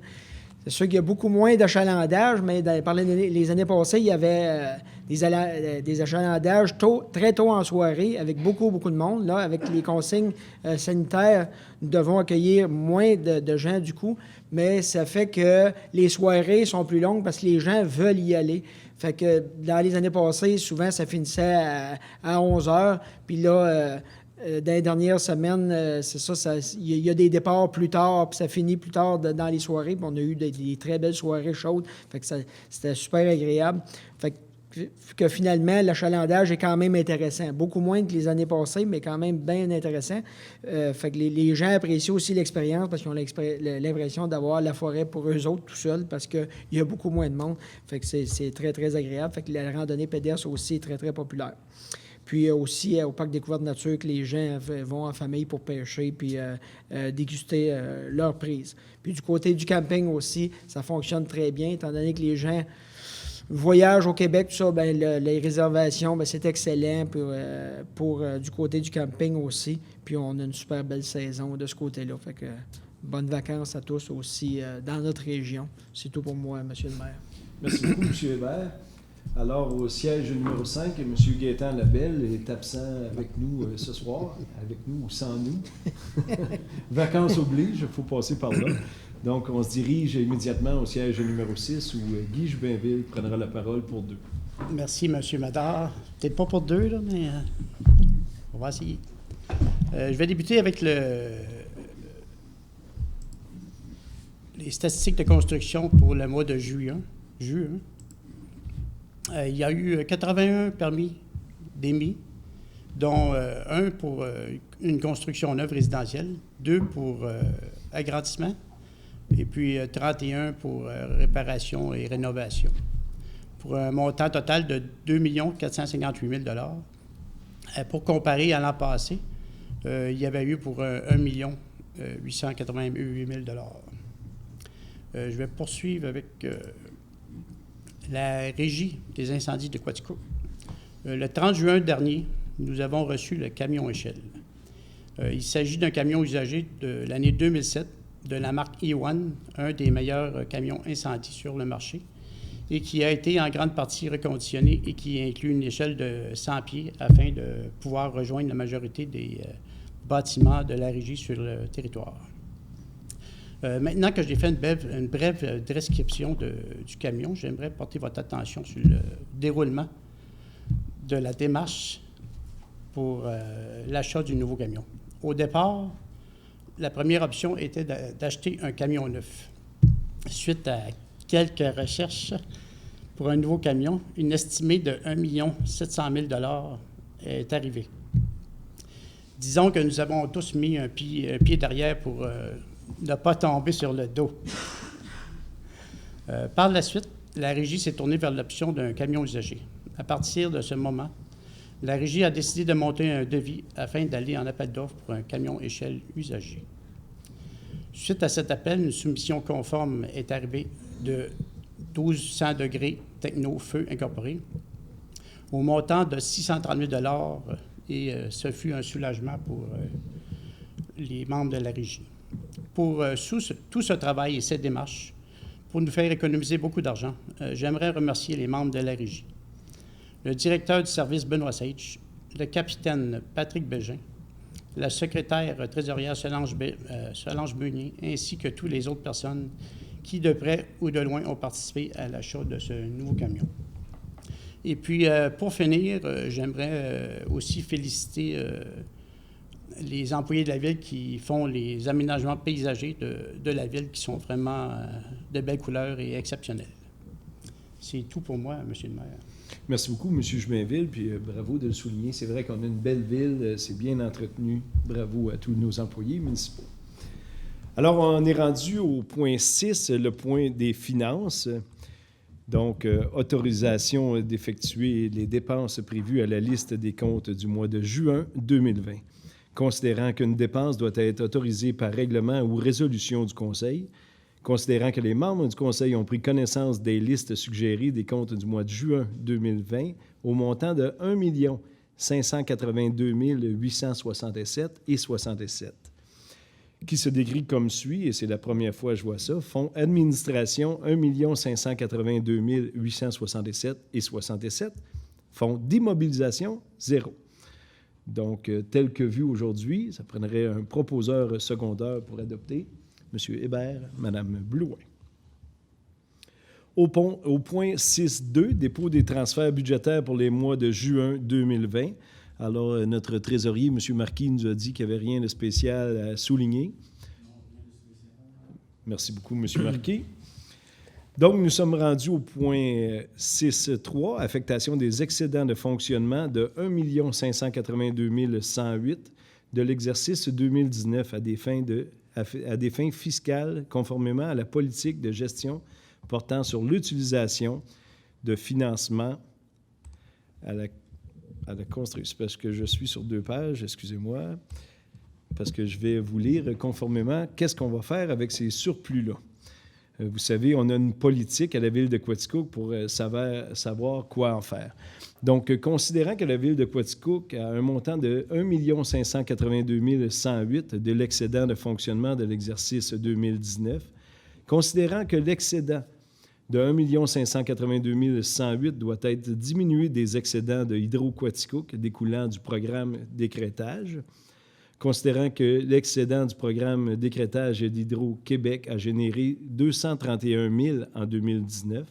C'est sûr qu'il y a beaucoup moins d'achalandage, mais par les années passées, il y avait des achalandages très tôt en soirée avec beaucoup de monde. Là, avec les consignes sanitaires, nous devons accueillir moins de gens du coup, mais ça fait que les soirées sont plus longues parce que les gens veulent y aller. Fait que dans les années passées, souvent, ça finissait à 11 heures. Puis là, dans les dernières semaines, c'est ça, il y a des départs plus tard, puis ça finit plus tard dans les soirées. Puis on a eu des très belles soirées chaudes. Fait que c'était super agréable. Fait que finalement, l'achalandage est quand même intéressant. Beaucoup moins que les années passées, mais quand même bien intéressant. Fait que les gens apprécient aussi l'expérience parce qu'ils ont l'impression d'avoir la forêt pour eux autres tout seuls parce qu'il y a beaucoup moins de monde. Fait que c'est très, très agréable. Fait que la randonnée pédestre aussi est très, très populaire. Puis aussi au parc Découverte Nature que les gens vont en famille pour pêcher puis déguster leur prise. Puis du côté du camping aussi, ça fonctionne très bien étant donné que les gens voyage au Québec, tout ça, bien, les réservations, bien, c'est excellent pour du côté du camping aussi. Puis on a une super belle saison de ce côté-là. Fait que bonnes vacances à tous aussi dans notre région. C'est tout pour moi, M. le maire. Merci beaucoup, M. Hébert. Alors, au siège numéro 5, M. Gaétan Labelle est absent avec nous ce soir, avec nous ou sans nous. Vacances oblige, il faut passer par là. Donc, on se dirige immédiatement au siège numéro 6 où Guy Joubinville prendra la parole pour 2. Merci, M. Madard. Peut-être pas pour 2, là, mais on va essayer. Je vais débuter avec les statistiques de construction pour le mois de juin. Il y a eu 81 permis d'émis, dont un pour une construction neuve résidentielle, 2 pour agrandissement, et puis 31 pour réparation et rénovation, pour un montant total de 2 458 000 Pour comparer à l'an passé, il y avait eu pour 1 888 000 Je vais poursuivre avec la Régie des incendies de Quaticook. Le 30 juin dernier, nous avons reçu le camion échelle. Il s'agit d'un camion usagé de l'année 2007 de la marque E1, un des meilleurs camions incendies sur le marché, et qui a été en grande partie reconditionné et qui inclut une échelle de 100 pieds afin de pouvoir rejoindre la majorité des bâtiments de la régie sur le territoire. Maintenant que j'ai fait une brève description du camion, j'aimerais porter votre attention sur le déroulement de la démarche pour l'achat du nouveau camion. Au départ, la première option était d'acheter un camion neuf. Suite à quelques recherches pour un nouveau camion, une estimée de 1 700 000 est arrivée. Disons que nous avons tous mis un pied derrière pour ne pas tomber sur le dos. Par la suite, la Régie s'est tournée vers l'option d'un camion usagé. À partir de ce moment, la Régie a décidé de monter un devis afin d'aller en appel d'offres pour un camion échelle usagé. Suite à cet appel, une soumission conforme est arrivée de 1200 degrés Techno Feu Incorporé au montant de 630 000 et ce fut un soulagement pour les membres de la Régie. Pour tout ce travail et cette démarche, pour nous faire économiser beaucoup d'argent, j'aimerais remercier les membres de la Régie, le directeur du service Benoît Sage, le capitaine Patrick Bégin, la secrétaire trésorière Solange Meunier, ainsi que toutes les autres personnes qui, de près ou de loin, ont participé à l'achat de ce nouveau camion. Et puis, pour finir, j'aimerais aussi féliciter les employés de la ville qui font les aménagements paysagers de la ville qui sont vraiment de belles couleurs et exceptionnels. C'est tout pour moi, Monsieur le maire. Merci beaucoup, M. Jubainville, puis bravo de le souligner. C'est vrai qu'on a une belle ville, c'est bien entretenu. Bravo à tous nos employés municipaux. Alors, on est rendu au point 6, le point des finances. Donc, autorisation d'effectuer les dépenses prévues à la liste des comptes du mois de juin 2020. Considérant qu'une dépense doit être autorisée par règlement ou résolution du Conseil, considérant que les membres du Conseil ont pris connaissance des listes suggérées des comptes du mois de juin 2020 au montant de 1 582 867 et 67, qui se décrit comme suit, et c'est la première fois que je vois ça, fonds administration 1 582 867 et 67, fonds d'immobilisation 0. Donc, tel que vu aujourd'hui, ça prendrait un proposeur secondaire pour adopter. M. Hébert, Mme Blouin. Au point 6.2, dépôt des transferts budgétaires pour les mois de juin 2020. Alors, notre trésorier, M. Marquis, nous a dit qu'il n'y avait rien de spécial à souligner. Merci beaucoup, M. Marquis. Donc, nous sommes rendus au point 6.3, affectation des excédents de fonctionnement de 1 582 108 de l'exercice 2019 à des fins fiscales, conformément à la politique de gestion portant sur l'utilisation de financement à la construction. C'est parce que je suis sur 2 pages, excusez-moi, parce que je vais vous lire conformément qu'est-ce qu'on va faire avec ces surplus-là. Vous savez, on a une politique à la Ville de Quaticook pour savoir quoi en faire. Donc, considérant que la Ville de Quaticook a un montant de 1 582 108 de l'excédent de fonctionnement de l'exercice 2019, considérant que l'excédent de 1 582 108 doit être diminué des excédents de Hydro-Quaticook découlant du programme d'écrêtage, considérant que l'excédent du programme d'écrêtage d'Hydro-Québec a généré 231 000 en 2019,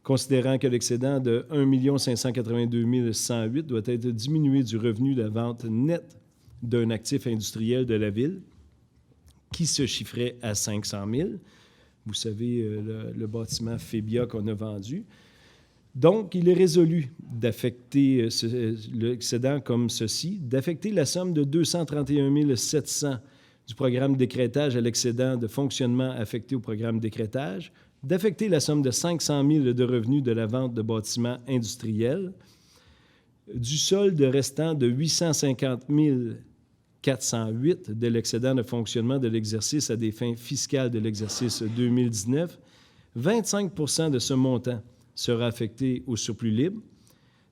considérant que l'excédent de 1 582 108 doit être diminué du revenu de la vente nette d'un actif industriel de la Ville, qui se chiffrait à 500 000. Vous savez, le bâtiment Fébia qu'on a vendu. Donc, il est résolu d'affecter l'excédent comme ceci, d'affecter la somme de 231 700 du programme d'écrêtage à l'excédent de fonctionnement affecté au programme d'écrêtage, d'affecter la somme de 500 000 de revenus de la vente de bâtiments industriels, du solde restant de 850 408 de l'excédent de fonctionnement de l'exercice à des fins fiscales de l'exercice 2019, 25 % de ce montant sera affecté au surplus libre.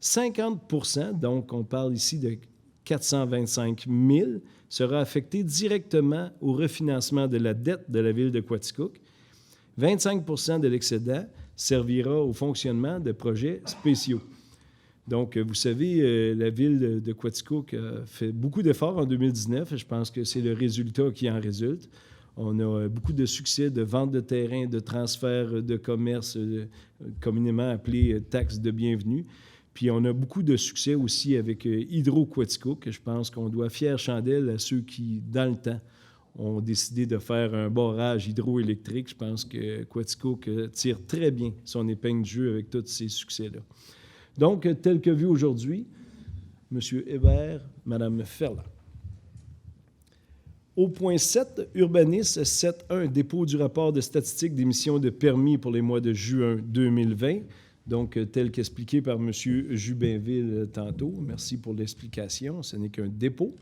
50 %, donc on parle ici de 425 000, sera affecté directement au refinancement de la dette de la Ville de Quaticook. 25 % de l'excédent servira au fonctionnement de projets spéciaux. Donc, vous savez, la Ville de Quaticook a fait beaucoup d'efforts en 2019 et je pense que c'est le résultat qui en résulte. On a beaucoup de succès de vente de terrain, de transfert de commerce, communément appelé taxe de bienvenue. Puis on a beaucoup de succès aussi avec Hydro-Quaticook. Je pense qu'on doit fière chandelle à ceux qui, dans le temps, ont décidé de faire un barrage hydroélectrique. Je pense que Quaticook tire très bien son épingle du jeu avec tous ces succès-là. Donc, tel que vu aujourd'hui, M. Hébert, Mme Ferland. Au point 7, urbanisme 7.1, dépôt du rapport de statistique d'émission de permis pour les mois de juin 2020, donc tel qu'expliqué par M. Jubainville tantôt. Merci pour l'explication, ce n'est qu'un dépôt.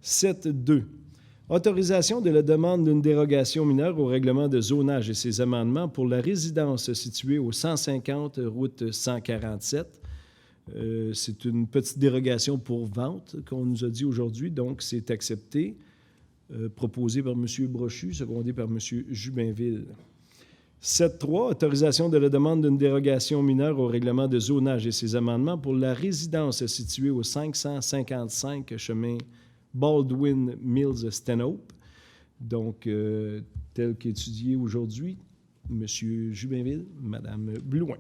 7.2, autorisation de la demande d'une dérogation mineure au règlement de zonage et ses amendements pour la résidence située au 150 route 147. C'est une petite dérogation pour vente qu'on nous a dit aujourd'hui, donc c'est accepté. Proposé par M. Brochu, secondé par M. Jubainville. 7.3, autorisation de la demande d'une dérogation mineure au règlement de zonage et ses amendements pour la résidence située au 555 chemin Baldwin Mills Stanhope. Donc, tel qu'étudié aujourd'hui, M. Jubainville, Mme Blouin.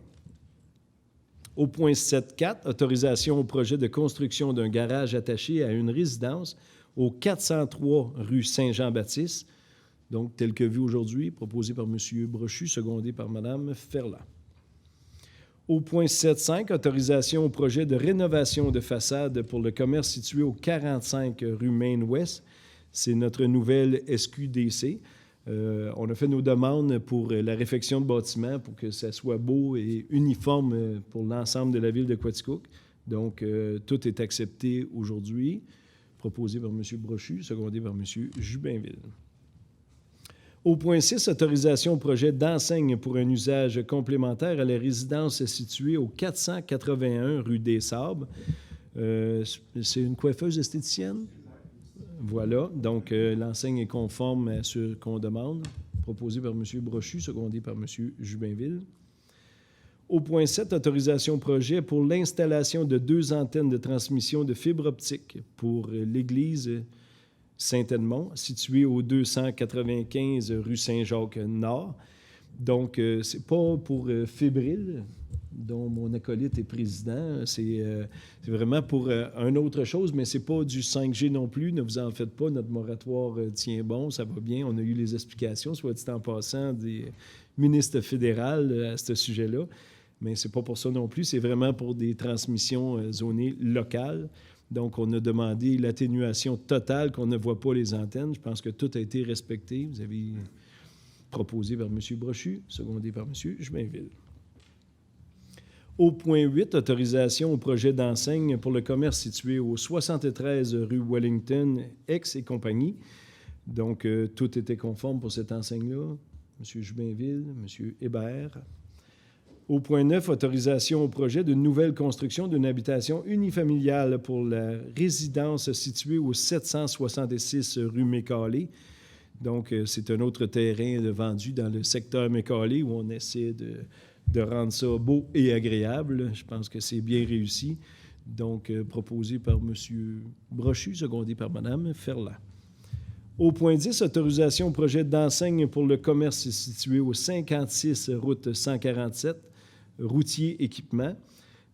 Au point 7.4, autorisation au projet de construction d'un garage attaché à une résidence au 403 rue Saint-Jean-Baptiste, donc tel que vu aujourd'hui, proposé par M. Brochu, secondé par Mme Ferland. Au point 7.5, autorisation au projet de rénovation de façade pour le commerce situé au 45 rue Maine-Ouest. C'est notre nouvelle SQDC. On a fait nos demandes pour la réfection de bâtiments pour que ça soit beau et uniforme pour l'ensemble de la ville de Quaticook. Donc, tout est accepté aujourd'hui, proposé par M. Brochu, secondé par M. Jubinville. Au point 6, autorisation au projet d'enseigne pour un usage complémentaire à la résidence située au 481 rue des Sables. C'est une coiffeuse esthéticienne? Voilà. Donc, l'enseigne est conforme à ce qu'on demande, proposé par M. Brochu, secondé par M. Jubinville. Au point 7, autorisation au projet pour l'installation de 2 antennes de transmission de fibre optique pour l'église Saint-Edmond, située au 295 rue Saint-Jacques-Nord. Donc, c'est pas pour Fibril, dont mon acolyte est président. C'est vraiment pour une autre chose, mais c'est pas du 5G non plus. Ne vous en faites pas. Notre moratoire tient bon, ça va bien. On a eu les explications, soit dit en passant, des ministres fédéraux à ce sujet-là. Mais c'est pas pour ça non plus. C'est vraiment pour des transmissions zonées locales. Donc, on a demandé l'atténuation totale, qu'on ne voit pas les antennes. Je pense que tout a été respecté. Vous avez proposé par M. Brochu, secondé par M. Jubinville. Au point 8, autorisation au projet d'enseigne pour le commerce situé au 73 rue Wellington, Aix et compagnie. Donc, tout était conforme pour cette enseigne-là. M. Jubinville, M. Hébert. Au point 9, autorisation au projet de nouvelle construction d'une habitation unifamiliale pour la résidence située au 766 rue Mécalé. Donc, c'est un autre terrain vendu dans le secteur Mécalé où on essaie de rendre ça beau et agréable. Je pense que c'est bien réussi. Donc, proposé par M. Brochu, secondé par Mme Ferland. Au point 10, autorisation au projet d'enseigne pour le commerce situé au 56 route 147, routier équipement.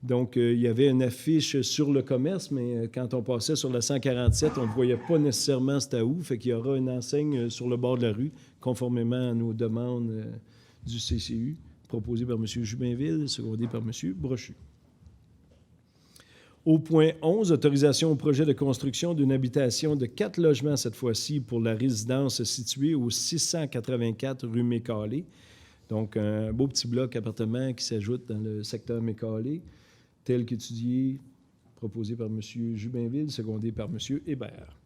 Donc, il y avait une affiche sur le commerce, mais quand on passait sur la 147, on ne voyait pas nécessairement c'était où. Fait qu'il y aura une enseigne sur le bord de la rue, conformément à nos demandes du CCU, proposée par M. Jubinville, secondée par M. Brochu. Au point 11, autorisation au projet de construction d'une habitation de 4 logements, cette fois-ci, pour la résidence située au 684 rue Mécalé. Donc, un beau petit bloc appartement qui s'ajoute dans le secteur Mécalé, tel qu'étudié, proposé par M. Jubinville, secondé par M. Hébert.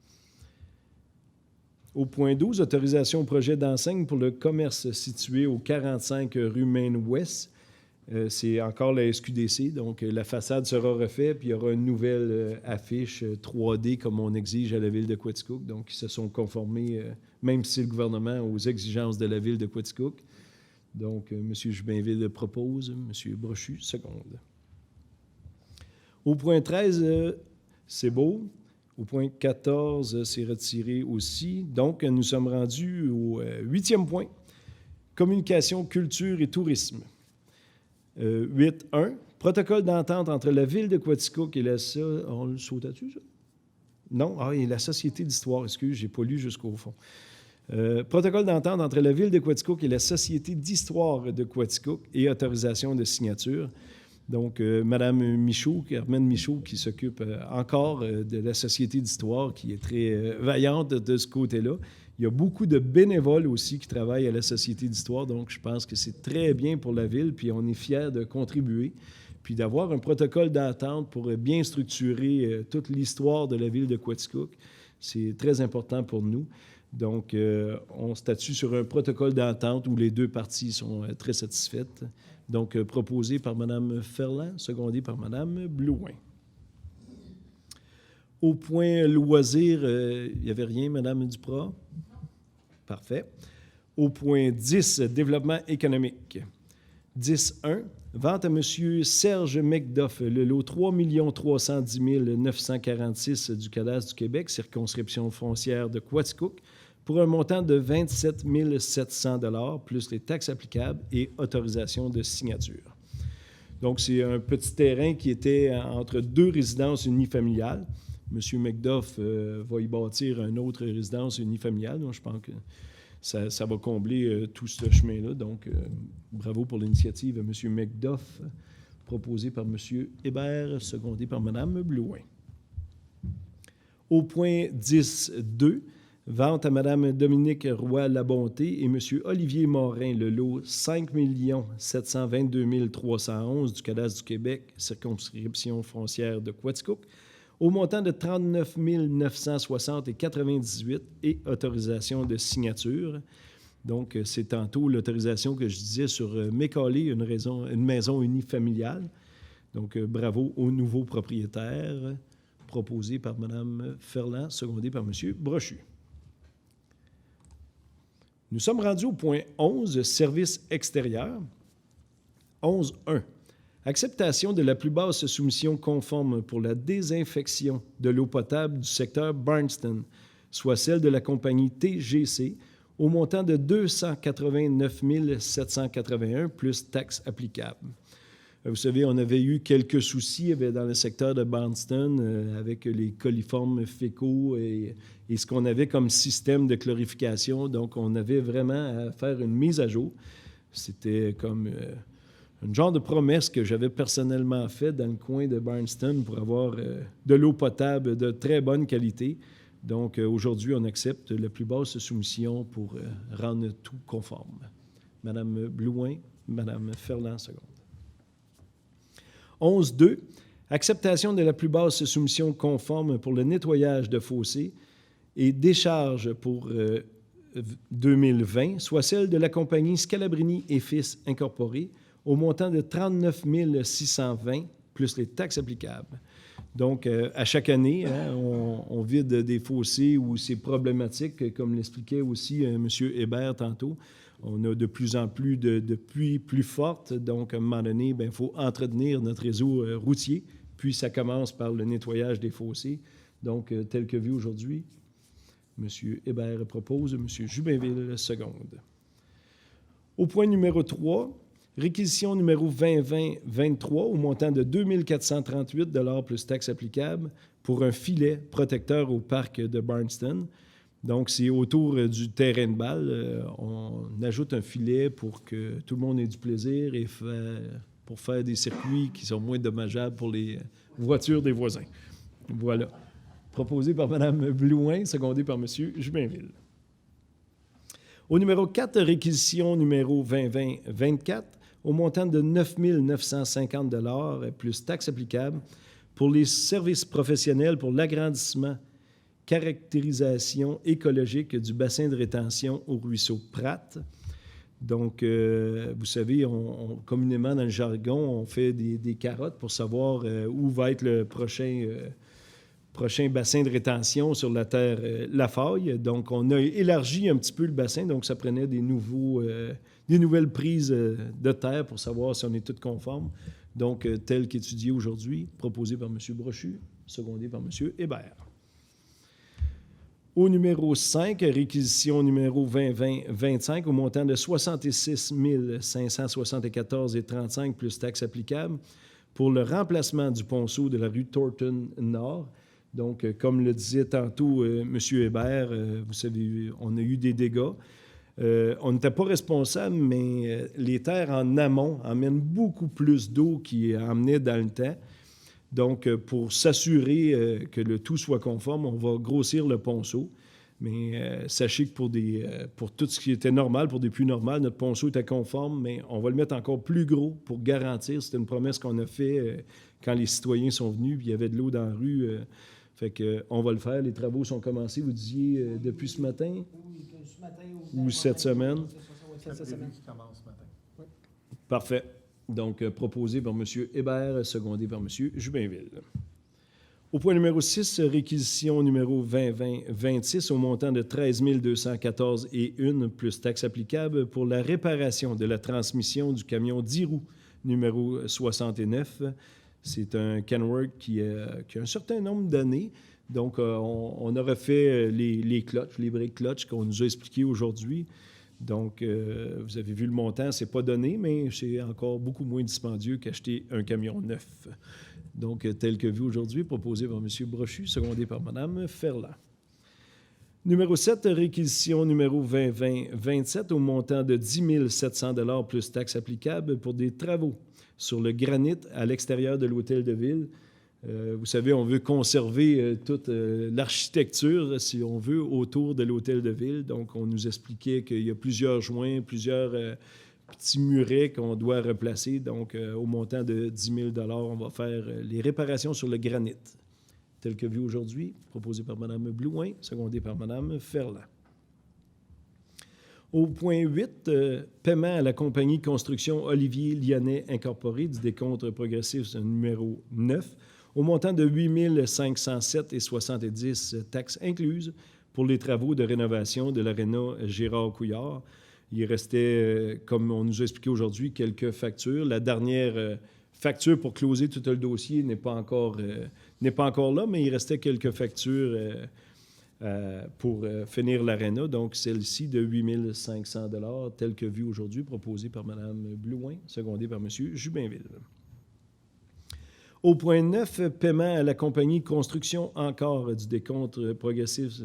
Au point 12, autorisation au projet d'enseigne pour le commerce situé au 45 rue Maine-Ouest. C'est encore la SQDC, donc la façade sera refaite, puis il y aura une nouvelle affiche 3D comme on exige à la ville de Quaticook. Donc, ils se sont conformés, même si le gouvernement, aux exigences de la ville de Quaticook. Donc, M. Jubinville propose, M. Brochu seconde. Au point 13, c'est beau. Au point 14, c'est retiré aussi. Donc, nous sommes rendus au 8e point, communication, culture et tourisme. 8.1, protocole d'entente entre la ville de Quaticook et la... On le sautait-tu, ça? Non? Ah, et la Société d'histoire, excuse, je n'ai pas lu jusqu'au fond. Protocole d'entente entre la ville de Quaticook et la Société d'histoire de Quaticook et autorisation de signature. Donc, Mme Michaud, Carmen Michaud, qui s'occupe encore de la Société d'histoire, qui est très vaillante de ce côté-là. Il y a beaucoup de bénévoles aussi qui travaillent à la Société d'histoire, donc je pense que c'est très bien pour la ville, puis on est fiers de contribuer, puis d'avoir un protocole d'entente pour bien structurer toute l'histoire de la ville de Quaticook. C'est très important pour nous. Donc, on statue sur un protocole d'entente où les 2 parties sont très satisfaites. Donc, proposé par Mme Ferland, secondé par Mme Blouin. Au point loisirs, il n'y avait rien, Mme Duprat? Parfait. Au point 10, développement économique. 10.1, vente à M. Serge McDuff, le lot 3 310 946 du cadastre du Québec, circonscription foncière de Quaticook, pour un montant de 27 700 $ plus les taxes applicables et autorisation de signature. Donc, c'est un petit terrain qui était entre 2 résidences unifamiliales. M. McDuff va y bâtir une autre résidence unifamiliale. Donc, je pense que ça va combler tout ce chemin-là. Donc, bravo pour l'initiative à M. McDuff, proposée par M. Hébert, secondée par Mme Blouin. Au point 10.2, vente à Mme Dominique Roy-Labonté et M. Olivier Morin, le lot 5 722 311 du Cadastre du Québec, circonscription foncière de Quaticook, au montant de 39 960,98 et autorisation de signature. Donc, c'est tantôt l'autorisation que je disais sur Mécalé, une maison unifamiliale. Donc, bravo aux nouveaux propriétaires, proposé par Mme Ferland, secondé par M. Brochu. Nous sommes rendus au point 11, services extérieurs. 11.1. Acceptation de la plus basse soumission conforme pour la désinfection de l'eau potable du secteur Barnston, soit celle de la compagnie TGC, au montant de 289 781 plus taxes applicables. Vous savez, on avait eu quelques soucis dans le secteur de Barnston avec les coliformes fécaux et ce qu'on avait comme système de chlorification. Donc, on avait vraiment à faire une mise à jour. C'était comme un genre de promesse que j'avais personnellement faite dans le coin de Barnston pour avoir de l'eau potable de très bonne qualité. Donc, aujourd'hui, on accepte la plus basse soumission pour rendre tout conforme. Mme Blouin, Mme Ferland, seconde. 11.2. Acceptation de la plus basse soumission conforme pour le nettoyage de fossés et décharge pour 2020, soit celle de la compagnie Scalabrini et Fils Incorporée, au montant de 39 620 plus les taxes applicables. Donc, à chaque année, on vide des fossés où c'est problématique, comme l'expliquait aussi M. Hébert tantôt. On a de plus en plus de pluies plus fortes. Donc, à un moment donné, il faut entretenir notre réseau routier. Puis, ça commence par le nettoyage des fossés. Donc, tel que vu aujourd'hui, M. Hébert propose, M. Jubinville seconde. Au point numéro 3, réquisition numéro 2020-23 au montant de 2 438 plus taxes applicables pour un filet protecteur au parc de Barnston. Donc, c'est autour du terrain de balle. On ajoute un filet pour que tout le monde ait du plaisir et pour faire des circuits qui sont moins dommageables pour les voitures des voisins. Voilà. Proposé par Mme Blouin, secondé par M. Jubinville. Au numéro 4, réquisition numéro 2020-24, au montant de 9 950 plus taxes applicables pour les services professionnels pour l'agrandissement, caractérisation écologique du bassin de rétention au ruisseau Pratt. Donc, vous savez, communément dans le jargon, on fait des carottes pour savoir où va être le prochain bassin de rétention sur la terre Lafaille. Donc, on a élargi un petit peu le bassin, donc ça prenait des nouvelles prises de terre pour savoir si on est tous conformes. Donc, tel qu'étudié aujourd'hui, proposé par M. Brochu, secondé par M. Hébert. Au numéro 5, réquisition numéro 2020-25 au montant de 66 574,35 plus taxes applicables pour le remplacement du ponceau de la rue Thornton Nord. Donc, comme le disait tantôt M. Hébert, vous savez, on a eu des dégâts. On n'était pas responsable, mais les terres en amont emmènent beaucoup plus d'eau qui emmenait dans le temps. Donc, pour s'assurer que le tout soit conforme, on va grossir le ponceau. Mais sachez que pour tout ce qui était normal, pour des pluies normales, notre ponceau était conforme, mais on va le mettre encore plus gros pour garantir. C'était une promesse qu'on a faite quand les citoyens sont venus, puis il y avait de l'eau dans la rue. Fait qu'on va le faire. Les travaux sont commencés, vous disiez, depuis ce matin? Oui, ce matin ou cette semaine? Cette semaine. Parfait. Donc, proposé par M. Hébert, secondé par M. Jubinville. Au point numéro 6, réquisition numéro 2020-26 au montant de 13 214,1 plus taxes applicables pour la réparation de la transmission du camion 10 roues numéro 69. C'est un Kenworth qui a un certain nombre d'années. Donc, on a refait les clutches, les briques clutches qu'on nous a expliquées aujourd'hui. Donc, vous avez vu le montant, c'est pas donné, mais c'est encore beaucoup moins dispendieux qu'acheter un camion neuf. donc tel que vu aujourd'hui, proposé par M. Brochu, secondé par Mme Ferland. Numéro 7, réquisition numéro 2020-27 au montant de 10 700 $ plus taxes applicables pour des travaux sur le granit à l'extérieur de l'Hôtel de Ville. Vous savez, on veut conserver toute l'architecture, si on veut, autour de l'Hôtel de Ville. Donc, on nous expliquait qu'il y a plusieurs joints, plusieurs petits murets qu'on doit replacer. Donc, au montant de 10 000 $, on va faire les réparations sur le granit, tel que vu aujourd'hui, proposé par Mme Blouin, secondé par Mme Ferland. Au point 8, paiement à la compagnie Construction Olivier Lyonnais Incorporée du décompte progressif numéro 9, au montant de 8 507,70 $ taxes incluses pour les travaux de rénovation de l'aréna Gérard Couillard. Il restait, comme on nous a expliqué aujourd'hui, quelques factures. La dernière facture pour closer tout le dossier n'est pas encore là, mais il restait quelques factures pour finir l'aréna. Donc, celle-ci de 8 500 $, telle que vue aujourd'hui, proposée par Mme Blouin, secondée par M. Jubinville. Au point 9, paiement à la compagnie Construction encore du décompte progressif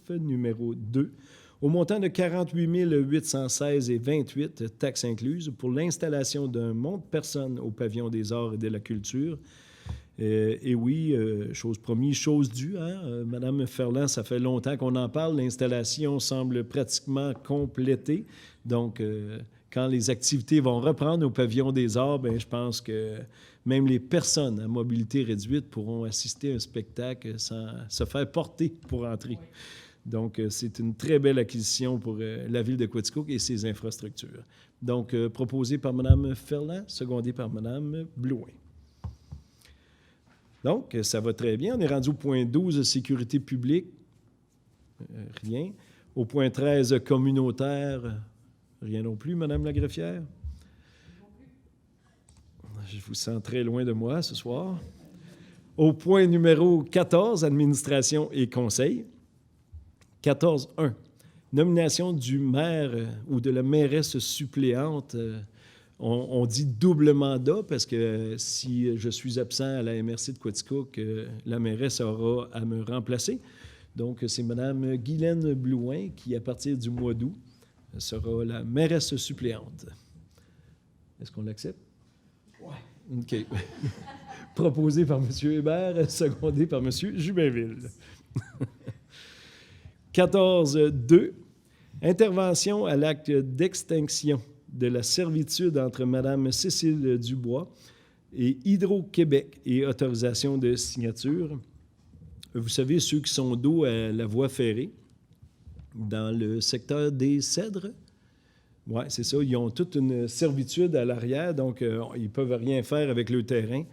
numéro 2, au montant de 48 816,28 $ taxes incluses pour l'installation d'un monte-personne au pavillon des arts et de la culture. Et oui, chose promise, chose due. Hein? Madame Ferland, ça fait longtemps qu'on en parle. L'installation semble pratiquement complétée. Donc, quand les activités vont reprendre au pavillon des arts, bien, je pense que même les personnes à mobilité réduite pourront assister à un spectacle sans se faire porter pour entrer. Donc, c'est une très belle acquisition pour la ville de Quaticook et ses infrastructures. Donc, proposé par Mme Ferland, secondé par Mme Blouin. Donc, ça va très bien. On est rendu au point 12, sécurité publique. Rien. Au point 13, communautaire. Rien non plus, Mme la greffière. Je vous sens très loin de moi ce soir. Au point numéro 14, administration et conseil. 14.1. Nomination du maire ou de la mairesse suppléante. On dit double mandat parce que si je suis absent à la MRC de Quaticook, la mairesse aura à me remplacer. Donc, c'est Mme Guylaine Blouin qui, à partir du mois d'août, sera la mairesse suppléante. Est-ce qu'on l'accepte? Oui. OK. Proposé par M. Hébert, secondé par M. Jubinville. 14.2. Intervention à l'acte d'extinction de la servitude entre Mme Cécile Dubois et Hydro-Québec et autorisation de signature. Vous savez, ceux qui sont dos à la voie ferrée, dans le secteur des Cèdres, oui, c'est ça, ils ont toute une servitude à l'arrière, donc ils ne peuvent rien faire avec le terrain.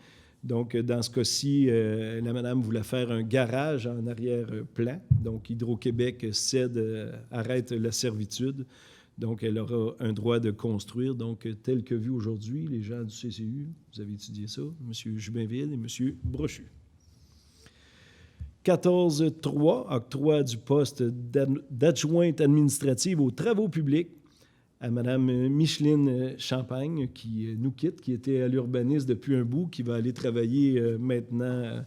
Donc, dans ce cas-ci, la madame voulait faire un garage en arrière-plan. Donc, Hydro-Québec arrête la servitude. Donc, elle aura un droit de construire. Donc, tel que vu aujourd'hui, les gens du CCU, vous avez étudié ça, M. Jubinville et M. Brochu. 14.3, octroi du poste d'adjointe administrative aux travaux publics à Mme Micheline Champagne, qui nous quitte, qui était à l'urbanisme depuis un bout, qui va aller travailler maintenant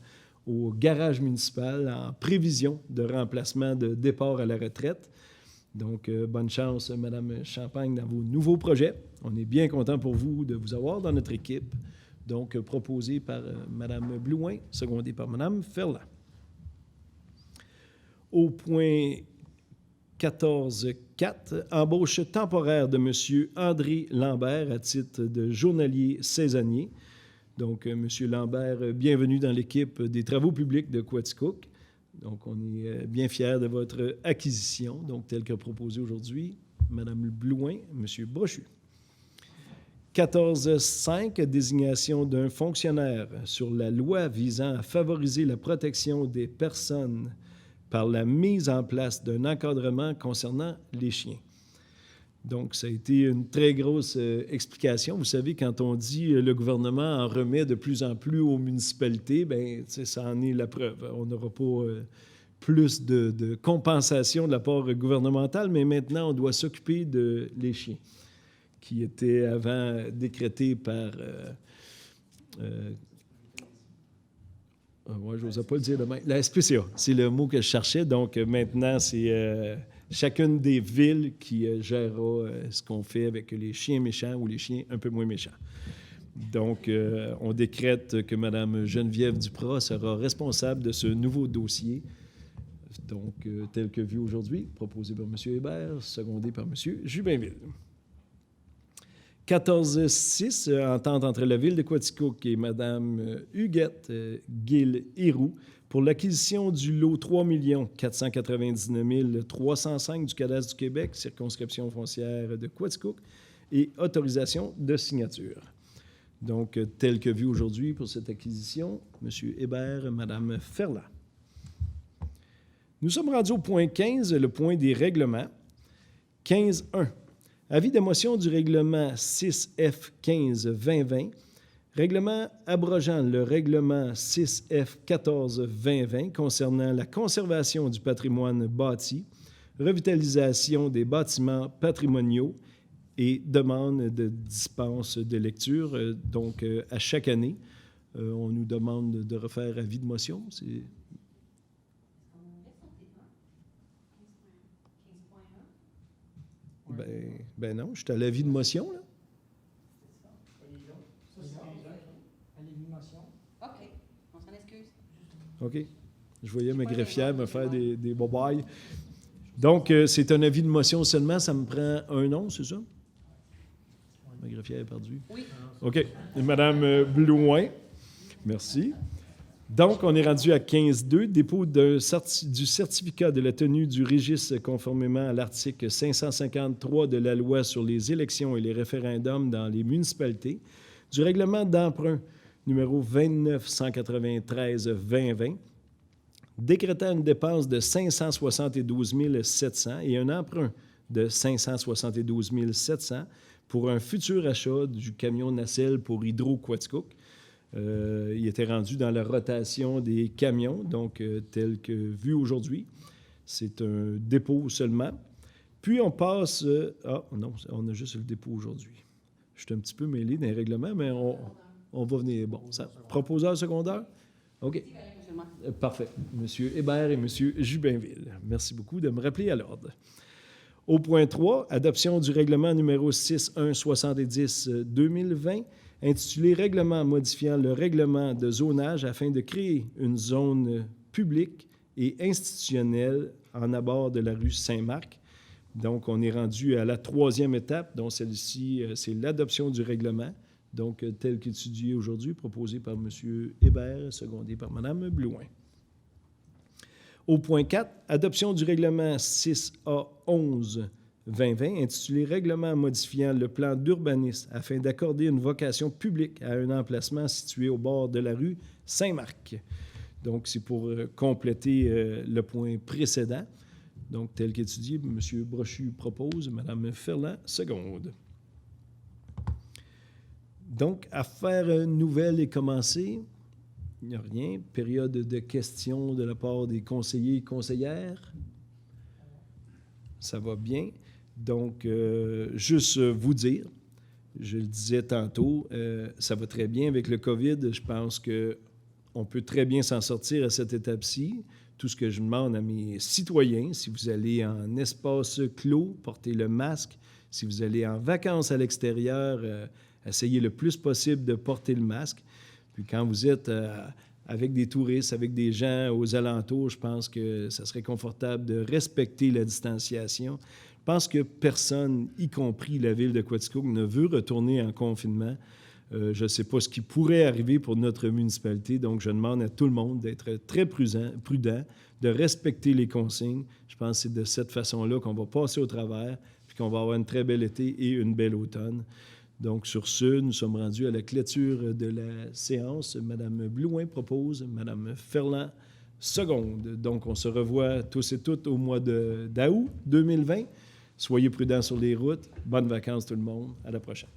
au garage municipal en prévision de remplacement de départ à la retraite. Donc, bonne chance, Mme Champagne, dans vos nouveaux projets. On est bien content pour vous de vous avoir dans notre équipe. Donc, proposé par Mme Blouin, secondé par Mme Ferland. Au point 14.4, embauche temporaire de M. André Lambert à titre de journalier saisonnier. Donc, M. Lambert, bienvenue dans l'équipe des travaux publics de Quaticook. Donc, on est bien fiers de votre acquisition, donc telle que proposée aujourd'hui, Mme Blouin, M. Brochu. 14.5, désignation d'un fonctionnaire sur la loi visant à favoriser la protection des personnes par la mise en place d'un encadrement concernant les chiens. Donc, ça a été une très grosse explication. Vous savez, quand on dit le gouvernement en remet de plus en plus aux municipalités, bien, ça en est la preuve. On n'aura pas plus de compensation de la part gouvernementale, mais maintenant, on doit s'occuper de les chiens, qui étaient avant décrétés par Moi, je n'osais pas le dire demain. La SPCA, c'est le mot que je cherchais. Donc, maintenant, c'est chacune des villes qui gérera ce qu'on fait avec les chiens méchants ou les chiens un peu moins méchants. Donc, on décrète que Mme Geneviève Duprat sera responsable de ce nouveau dossier. Donc, tel que vu aujourd'hui, proposé par M. Hébert, secondé par M. Jubinville. 14.6, entente entre la Ville de Quaticook et Mme Huguette Gill-Héroux pour l'acquisition du lot 3 499 305 du Cadastre du Québec, circonscription foncière de Quaticook, et autorisation de signature. Donc, tel que vu aujourd'hui pour cette acquisition, M. Hébert, Mme Ferland. Nous sommes rendus au point 15, le point des règlements. 15.1. Avis de motion du règlement 6F15-2020, règlement abrogeant le règlement 6F14-2020 concernant la conservation du patrimoine bâti, revitalisation des bâtiments patrimoniaux et demande de dispense de lecture. Donc, à chaque année, on nous demande de refaire avis de motion. Ben non, je suis à l'avis de motion, là. OK, on s'en excuse. OK. Je voyais mes greffières me faire des bobayes. Donc, c'est un avis de motion seulement. Ça me prend un nom, c'est ça? Ma greffière est perdue. Oui. OK. Et Madame Blouin, merci. Donc, on est rendu à 15.2, dépôt du certificat de la tenue du registre conformément à l'article 553 de la loi sur les élections et les référendums dans les municipalités, du règlement d'emprunt numéro 2993-2020, décrétant une dépense de 572 700 et un emprunt de 572 700 pour un futur achat du camion nacelle pour Hydro-Quaticook. Il était rendu dans la rotation des camions, donc tel que vu aujourd'hui. C'est un dépôt seulement. Puis on passe... non, on a juste le dépôt aujourd'hui. Je suis un petit peu mêlé dans les règlements, mais on va venir... Bon, ça, proposeur secondaire? OK. Parfait. Monsieur Hébert et Monsieur Jubinville. Merci beaucoup de me rappeler à l'ordre. Au point 3, adoption du règlement numéro 6170-2020, intitulé « Règlement modifiant le règlement de zonage afin de créer une zone publique et institutionnelle en abord de la rue Saint-Marc ». Donc, on est rendu à la 3e étape, dont celle-ci, c'est l'adoption du règlement, donc tel qu'étudié aujourd'hui, proposé par M. Hébert, secondé par Mme Blouin. Au point 4, adoption du règlement 6A11-2020, intitulé « Règlement modifiant le plan d'urbanisme afin d'accorder une vocation publique à un emplacement situé au bord de la rue Saint-Marc ». Donc, c'est pour compléter le point précédent. Donc, tel qu'étudié, M. Brochu propose, Mme Ferland seconde. Donc, affaire nouvelle et commencée. Il n'y a rien. Période de questions de la part des conseillers et conseillères. Ça va bien. Donc, juste vous dire, je le disais tantôt, ça va très bien avec le COVID. Je pense qu'on peut très bien s'en sortir à cette étape-ci. Tout ce que je demande à mes citoyens, si vous allez en espace clos, portez le masque. Si vous allez en vacances à l'extérieur, essayez le plus possible de porter le masque. Puis quand vous êtes avec des touristes, avec des gens aux alentours, je pense que ça serait confortable de respecter la distanciation. Je pense que personne, y compris la Ville de Quaticook, ne veut retourner en confinement. Je ne sais pas ce qui pourrait arriver pour notre municipalité, donc je demande à tout le monde d'être très prudent, de respecter les consignes. Je pense que c'est de cette façon-là qu'on va passer au travers, puis qu'on va avoir une très belle été et une belle automne. Donc, sur ce, nous sommes rendus à la clôture de la séance. Mme Blouin propose, Mme Ferland seconde. Donc, on se revoit tous et toutes au mois d'août 2020. Soyez prudents sur les routes. Bonnes vacances tout le monde. À la prochaine.